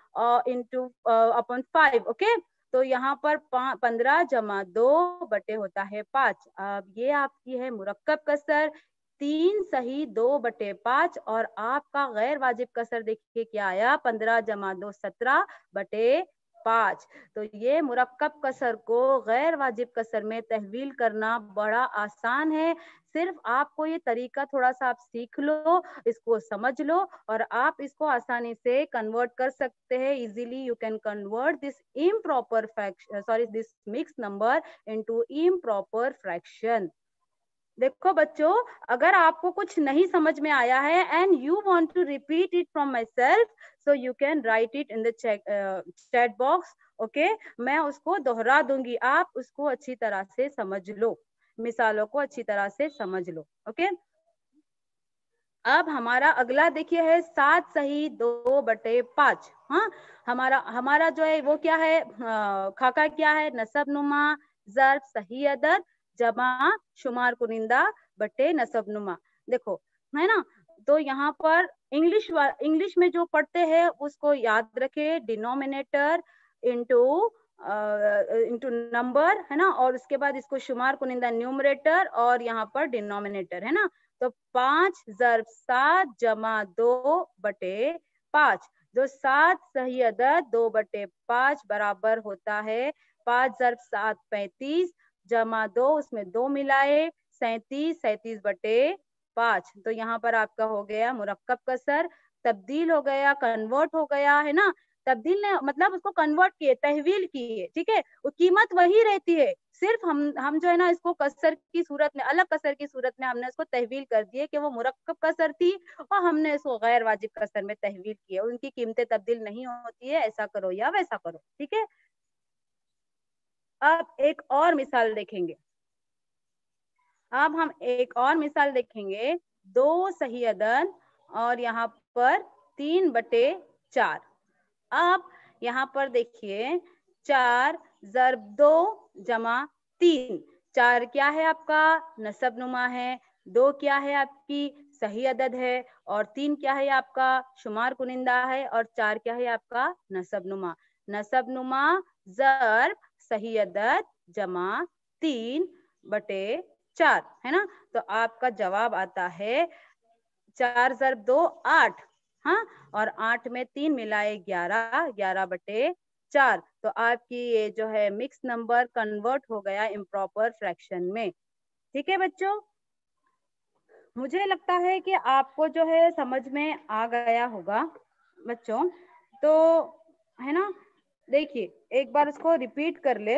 into upon 5, okay. तो यहाँ पर 15 जमा 2 बटे होता है 5। अब ये आपकी है मुरक्कब कसर 3 सही 2/5, और आपका गैर वाजिब कसर देखिए क्या आया 15 जमा 2 17 बटे 5। तो ये मुरक्कब कसर को गैर वाजिब कसर में तहवील करना बड़ा आसान है। सिर्फ आपको ये तरीका थोड़ा सा आप सीख लो, इसको समझ लो, और आप इसको आसानी से कन्वर्ट कर सकते हैं। Easily you can convert this improper fraction, sorry this mix number into improper fraction. देखो बच्चों, अगर आपको कुछ नहीं समझ में आया है and you want to repeat it from myself, so you can write it in the chat box, okay. मैं उसको दोहरा दूंगी, आप उसको अच्छी तरह से समझ लो, मिसालों को अच्छी तरह से समझ लो, ओके। अब हमारा अगला देखिए है 7 सही 2/5। हाँ, हमारा जो है वो क्या है, खाका क्या है, नसबनुमा ज़र्ब सही अदद जमा शुमार कुनिंदा बटे नसबनुमा। देखो है ना, तो यहाँ पर इंग्लिश में जो पढ़ते हैं उसको याद रखे, डिनोमिनेटर इंटू इंटू नंबर, है ना, और उसके बाद इसको शुमार कुनिंदा न्यूमरेटर, और यहाँ पर डिनोमिनेटर, है ना। तो 5 ज़र्ब 7 जमा 2/5, जो 7 सही अदद 2/5 बराबर होता है 5 ज़र्ब 7 35 जमा 2, उसमें 2 मिलाए 37, 37/5। तो यहाँ पर आपका हो गया मुरक्कब कसर, तब्दील हो गया, कन्वर्ट हो गया, है ना। तब्दील ने मतलब उसको कन्वर्ट किए, तहवील किए, ठीक है। वो कीमत वही रहती है, सिर्फ हम जो है ना इसको कसर की सूरत में, अलग कसर की सूरत में हमने इसको तहवील कर दिए कि वो मुरक्कब कसर थी, और हमने इसको गैर वाजिब कसर में तहवील किया। उनकी कीमतें तब्दील नहीं होती है, ऐसा करो या वैसा करो, ठीक है। अब एक और मिसाल देखेंगे, अब हम एक और मिसाल देखेंगे, 2 सही अदद और यहाँ पर 3/4। अब यहाँ पर देखिए 4 ज़र्ब 2 जमा 3, 4 क्या है आपका नसबनुमा है, 2 क्या है आपकी सही अदद है, और 3 क्या है आपका शुमार कुनिंदा है, और 4 क्या है आपका नसबनुमा। नसबनुमा ज़र्ब सही अदद जमा 3/4, है ना। तो आपका जवाब आता है 4 ज़र्ब 2 8, हाँ, और 8 में 3 मिलाए 11, 11/4। तो आपकी ये जो है मिक्स नंबर कन्वर्ट हो गया इम्प्रॉपर फ्रैक्शन में, ठीक है बच्चों। मुझे लगता है कि आपको जो है समझ में आ गया होगा बच्चों, तो है ना। देखिए एक बार उसको रिपीट कर ले,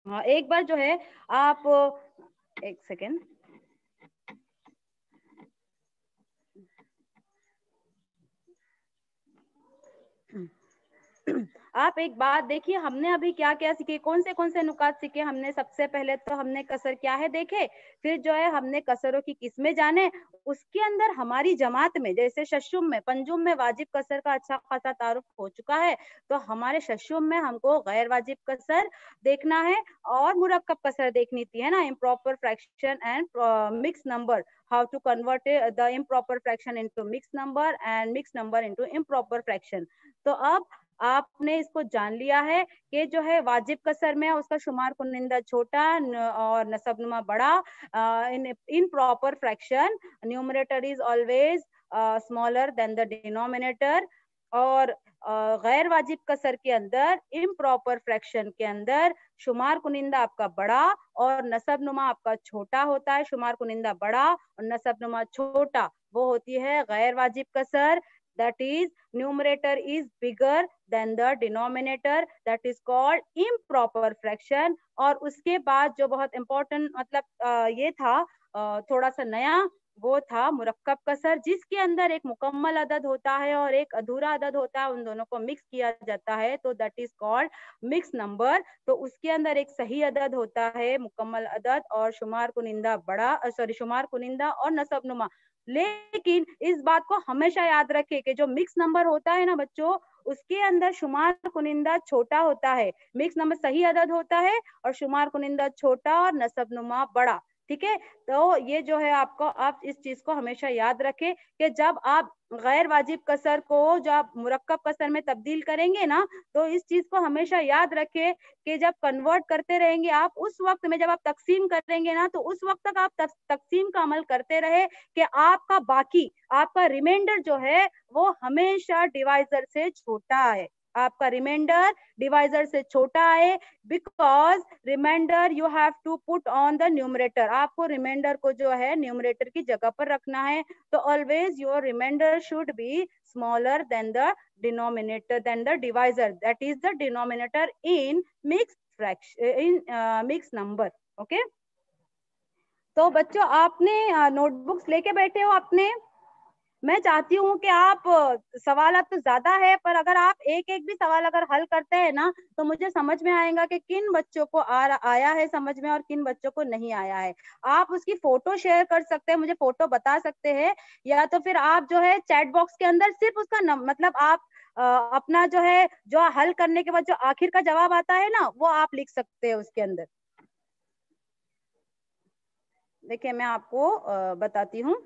हाँ एक बार जो है आप, एक सेकेंड, आप एक बात देखिए, हमने अभी क्या क्या सीखे, कौन से नुकात सीखे हमने। सबसे पहले तो हमने कसर क्या है देखे, फिर जो है हमने कसरों की किस्में जाने, उसके अंदर हमारी जमात में जैसे शशुम में पंजुम में वाजिब कसर का अच्छा खासा तारुफ हो चुका है, तो हमारे शशुम में हमको गैर वाजिब कसर देखना है और मुरक्कब कसर देखनी थी, है ना, improper fraction and mix number, how to convert the improper fraction into mixed number and mixed number into improper fraction। तो अब आपने इसको जान लिया है कि जो है वाजिब कसर में उसका शुमार कुनिंदा छोटा और नसबनुमा बड़ा। In proper fraction numerator is always smaller than the denominator, और गैर वाजिब कसर के अंदर इम्प्रॉपर फ्रैक्शन के अंदर शुमार कुनिंदा आपका बड़ा और नसब नुमा आपका छोटा होता है। शुमार कुनिंदा बड़ा और नसब नुमा छोटा, वो होती है गैर वाजिब कसर। that is numerator is bigger than the denominator, that is called improper fraction। और उसके बाद जो बहुत important मतलब ये था थोड़ा सा नया, वो था मुरक्कब कसर, जिसके अंदर एक मुकम्मल अदद होता है और एक अधूरा अदद होता है, उन दोनों को मिक्स किया जाता है, तो that is called mix number. तो उसके अंदर एक सही अदद होता है मुकम्मल अदद और शुमार कुनिंदा बड़ा, सॉरी शुमार कुनिंदा और नसब नुमा। लेकिन इस बात को हमेशा याद रखें कि जो मिक्स नंबर होता है ना बच्चों, उसके अंदर शुमार कुनिंदा छोटा होता है, मिक्स नंबर सही अदद होता है और शुमार कुनिंदा छोटा और नसब नुमा बड़ा। ठीक है, तो ये जो है आपको, आप इस चीज को हमेशा याद रखें कि जब आप गैर वाजिब कसर को जब आप मुरक्कब कसर में तब्दील करेंगे ना, तो इस चीज को हमेशा याद रखें कि जब कन्वर्ट करते रहेंगे आप, उस वक्त में जब आप तकसीम करेंगे ना, तो उस वक्त तक आप तकसीम का अमल करते रहे कि आपका बाकी, आपका रिमाइंडर जो है वो हमेशा डिवाइजर से छोटा है, आपका रिमाइंडर डिवाइजर से छोटा है, because reminder you have to put on the numerator. आपको रिमाइंडर को जो है न्यूमरेटर की जगह पर रखना है, तो always your reminder should be smaller than the denominator, than the divisor, that is the denominator in mix fraction, in mix number. Okay, तो बच्चों आपने नोटबुक्स लेके बैठे हो अपने? मैं चाहती हूँ कि आप, सवाल तो ज्यादा है, पर अगर आप एक एक भी सवाल अगर हल करते हैं ना, तो मुझे समझ में आएगा कि किन बच्चों को आया है समझ में और किन बच्चों को नहीं आया है। आप उसकी फोटो शेयर कर सकते हैं, मुझे फोटो बता सकते हैं, या तो फिर आप जो है चैट बॉक्स के अंदर सिर्फ उसका मतलब आप अपना जो है, जो हल करने के बाद जो आखिर का जवाब आता है ना, वो आप लिख सकते हैं उसके अंदर। देखिए मैं आपको बताती हूँ।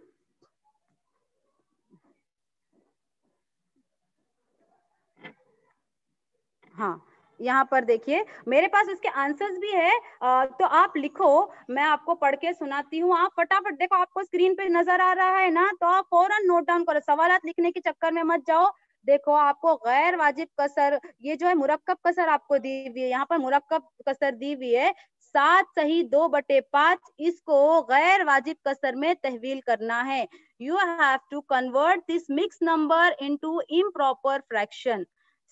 हाँ, यहाँ पर देखिए मेरे पास इसके आंसर्स भी है, तो आप लिखो, मैं आपको पढ़ के सुनाती हूँ। आप फटाफट देखो, आपको स्क्रीन पे नजर आ रहा है ना, तो आप फौरन नोट डाउन करो, सवालात लिखने के चक्कर में मत जाओ। देखो आपको गैर वाजिब कसर, ये जो है मुरक्कब कसर आपको दी हुई है, यहाँ पर मुरक्कब कसर दी हुई है 7 सही 2/5, इसको गैर वाजिब कसर में तहवील करना है। You have to convert this mix number into improper fraction.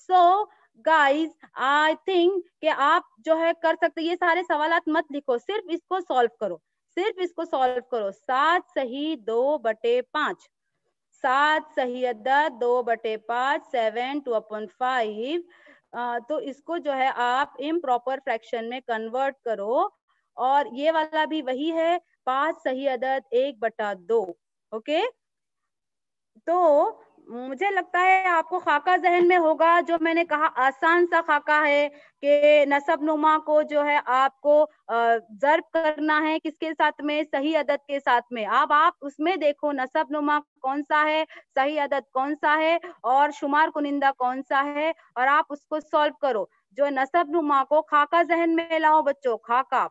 So guys I think कि आप जो है कर सकते, ये सारे सवालात मत लिखो, सिर्फ इसको सॉल्व करो, सिर्फ इसको सॉल्व करो। 7 सही 2/5, 7 सही अदद 2/5, 7 2/5। तो इसको जो है आप इम्प्रॉपर फ्रैक्शन में कन्वर्ट करो, और ये वाला भी वही है, 5 सही अदद 1/2। ओके, तो मुझे लगता है आपको खाका जहन में होगा, जो मैंने कहा आसान सा खाका है कि नसब नुमा को जो है आपको जर्ब करना है किसके साथ में, सही अदद के साथ में। अब आप उसमें देखो नसब नुमा कौन सा है, सही अदद कौन सा है और शुमार कुनिंदा कौन सा है, और आप उसको सॉल्व करो। जो नसब नुमा को खाका जहन में लाओ बच्चों, खाका,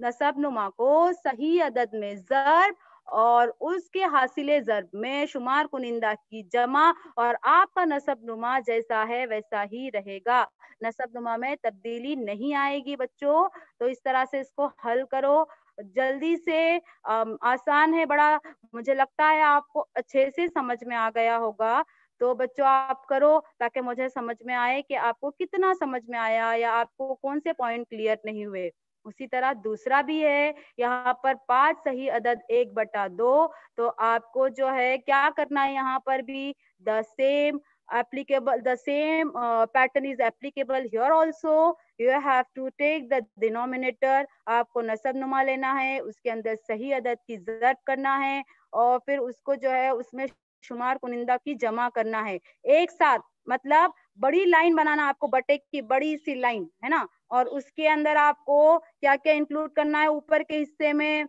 नसब नुमा को सही अदद में जर्ब और उसके हासिले जर्ब में शुमार कुनिंदा की जमा, और आपका नसब नुमा जैसा है वैसा ही रहेगा, नसब नुमा में तब्दीली नहीं आएगी बच्चों। तो इस तरह से इसको हल करो जल्दी से। आसान है बड़ा, मुझे लगता है आपको अच्छे से समझ में आ गया होगा। तो बच्चों आप करो ताकि मुझे समझ में आए कि आपको कितना समझ में आया या आपको कौन से पॉइंट क्लियर नहीं हुए। उसी तरह दूसरा भी है, यहाँ पर 5 सही अदद 1/2, तो आपको जो है क्या करना है, यहाँ पर भी the same applicable, the same pattern is applicable here also. You have to take the denominator, आपको नसब नुमा लेना है, उसके अंदर सही अदद की ज़र्ब करना है और फिर उसको जो है उसमें शुमार कुनिंदा की जमा करना है एक साथ। मतलब बड़ी लाइन बनाना आपको, बटे की बड़ी सी लाइन है ना, और उसके अंदर आपको क्या क्या इंक्लूड करना है, ऊपर के हिस्से में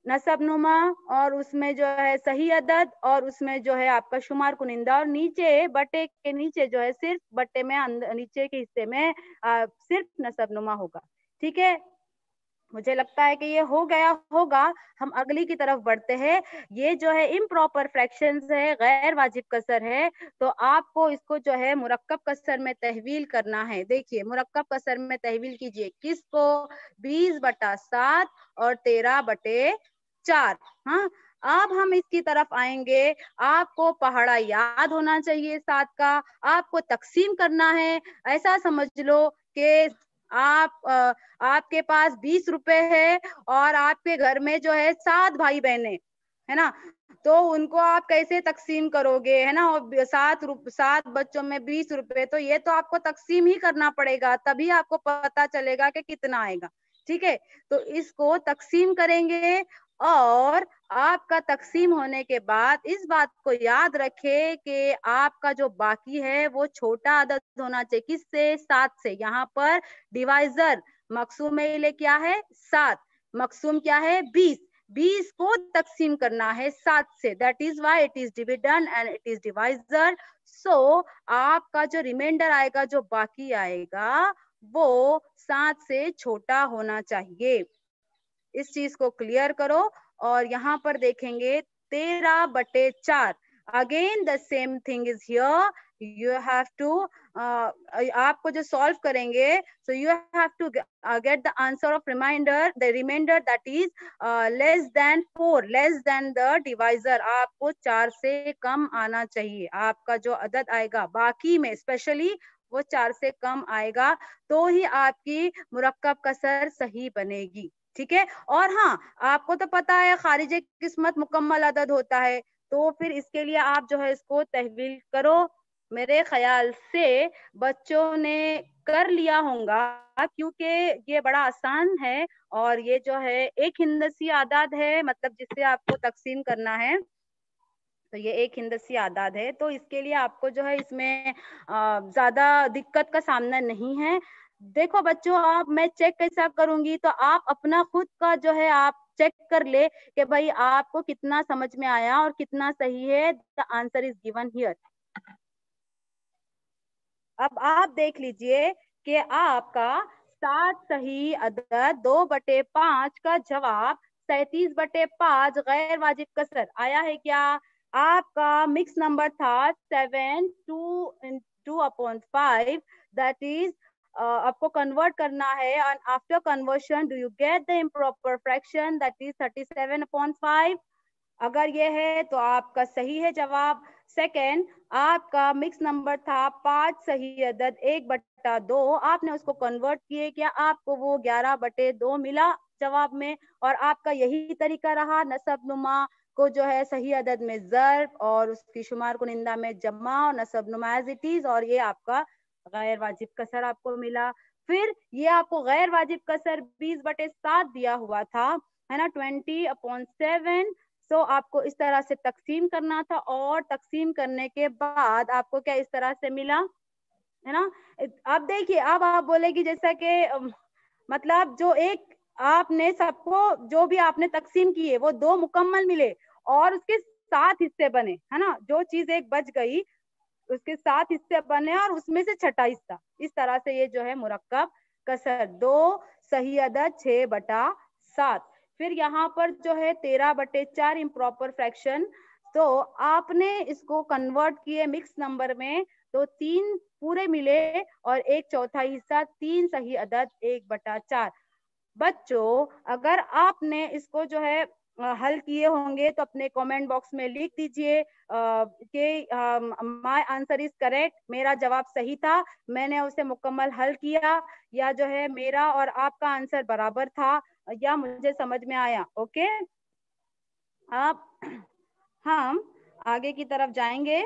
नसब नुमा और उसमें जो है सही अदद और उसमें जो है आपका शुमार कुनिंदा, और नीचे बटे के नीचे जो है सिर्फ बटे में नीचे के हिस्से में सिर्फ नसब नुमा होगा। ठीक है, मुझे लगता है कि ये हो गया होगा। हम अगली की तरफ बढ़ते हैं। ये जो है इम्प्रॉपर फ्रैक्शंस है, गैर वाजिब कसर है, तो आपको इसको जो है मुरक्कब कसर में तहवील करना है। देखिए मुरक्कब कसर में तहवील कीजिए किसको, 20/7 और 13/4। हाँ, अब हम इसकी तरफ आएंगे। आपको पहाड़ा याद होना चाहिए 7 का, आपको तकसीम करना है। ऐसा समझ लो कि आपके पास 20 रुपए है और आपके घर में जो है 7 भाई बहने है ना, तो उनको आप कैसे तकसीम करोगे, है ना, और 7 बच्चों में 20 रुपए, तो ये तो आपको तकसीम ही करना पड़ेगा, तभी आपको पता चलेगा कि कितना आएगा। ठीक है, तो इसको तकसीम करेंगे और आपका तकसीम होने के बाद इस बात को याद रखे कि आपका जो बाकी है वो छोटा अदद होना चाहिए, किससे, 7 से। यहाँ पर डिवाइजर मकसूम में ले क्या है, 7, मकसूम क्या है, 20 को तकसीम करना है 7 से, that is why it is dividend and it is divisor. So आपका जो रिमाइंडर आएगा, जो बाकी आएगा, वो 7 से छोटा होना चाहिए। इस चीज को क्लियर करो। और यहाँ पर देखेंगे 13/4, again the same thing is here. You have to आपको जो सॉल्व करेंगे, so you have to get the answer of reminder, the reminder that is less than 4, less than the divisor. आपको 4 से कम आना चाहिए, आपका जो अदद आएगा बाकी में स्पेशली वो 4 से कम आएगा, तो ही आपकी मुरक्कब कसर सही बनेगी। ठीक है, और हाँ, आपको तो पता है खारिज किस्मत मुकम्मल अदद होता है, तो फिर इसके लिए आप जो है इसको तहवील करो। मेरे ख्याल से बच्चों ने कर लिया होगा क्योंकि ये बड़ा आसान है और ये जो है एक हिंदसी आदाद है, मतलब जिससे आपको तकसीम करना है, तो ये एक हिंदसी आदाद है, तो इसके लिए आपको जो है इसमें ज्यादा दिक्कत का सामना नहीं है। देखो बच्चों, आप मैं चेक कैसा करूंगी, तो आप अपना खुद का जो है आप चेक कर ले कि भाई आपको कितना समझ में आया और कितना सही है। The answer is given here. अब आप देख लीजिए कि आपका 7 सही अदद 2/5 का जवाब 37/5 गैर वाजिब कसर आया है क्या? आपका मिक्स नंबर था 7 2/5, दैट इज आपको कन्वर्ट करना है, and after conversion do you get the improper fraction that is 37/5। अगर ये है तो आपका सही है जवाब। सेकेंड, आपका मिक्स नंबर था 5 सही अदद 1/2, आपने उसको कन्वर्ट किए क्या, आपको वो 11/2 मिला जवाब में, और आपका यही तरीका रहा नसब नुमा को जो है सही अदद में ज़र्ब और उसकी शुमार कुनिंदा में जमा और नसब नुमा एज इट इज, और ये आपका गैर वाजिब कसर आपको मिला। फिर ये आपको गैर वाजिब कसर 20/7 दिया हुआ था, है ना, 20/7। सो आपको इस तरह से तकसीम करना था और तकसीम करने के बाद आपको क्या इस तरह से मिला, है ना। अब देखिए, अब आप बोलेगी जैसा कि मतलब जो एक आपने सबको जो भी आपने तकसीम किए वो 2 मुकम्मल मिले और उसके 7 हिस्से बने, है ना, जो चीज एक बच गई उसके 7 हिस्से बने और उसमें से छठा हिस्सा। इस तरह से ये जो है मुरक्कब कसर 2 सही अदद 6/7। फिर यहाँ पर जो है 13/4 इम्प्रॉपर फ्रैक्शन, तो आपने इसको कन्वर्ट किए मिक्स नंबर में, तो 3 पूरे मिले और एक चौथा हिस्सा, 3 सही अदद 1/4। बच्चों, अगर आपने इसको जो है हल किए होंगे तो अपने कमेंट बॉक्स में लिख दीजिए कि माय आंसर इज करेक्ट, मेरा जवाब सही था, मैंने उसे मुकम्मल हल किया, या जो है मेरा और आपका आंसर बराबर था, या मुझे समझ में आया। ओके, अब हम आगे की तरफ जाएंगे।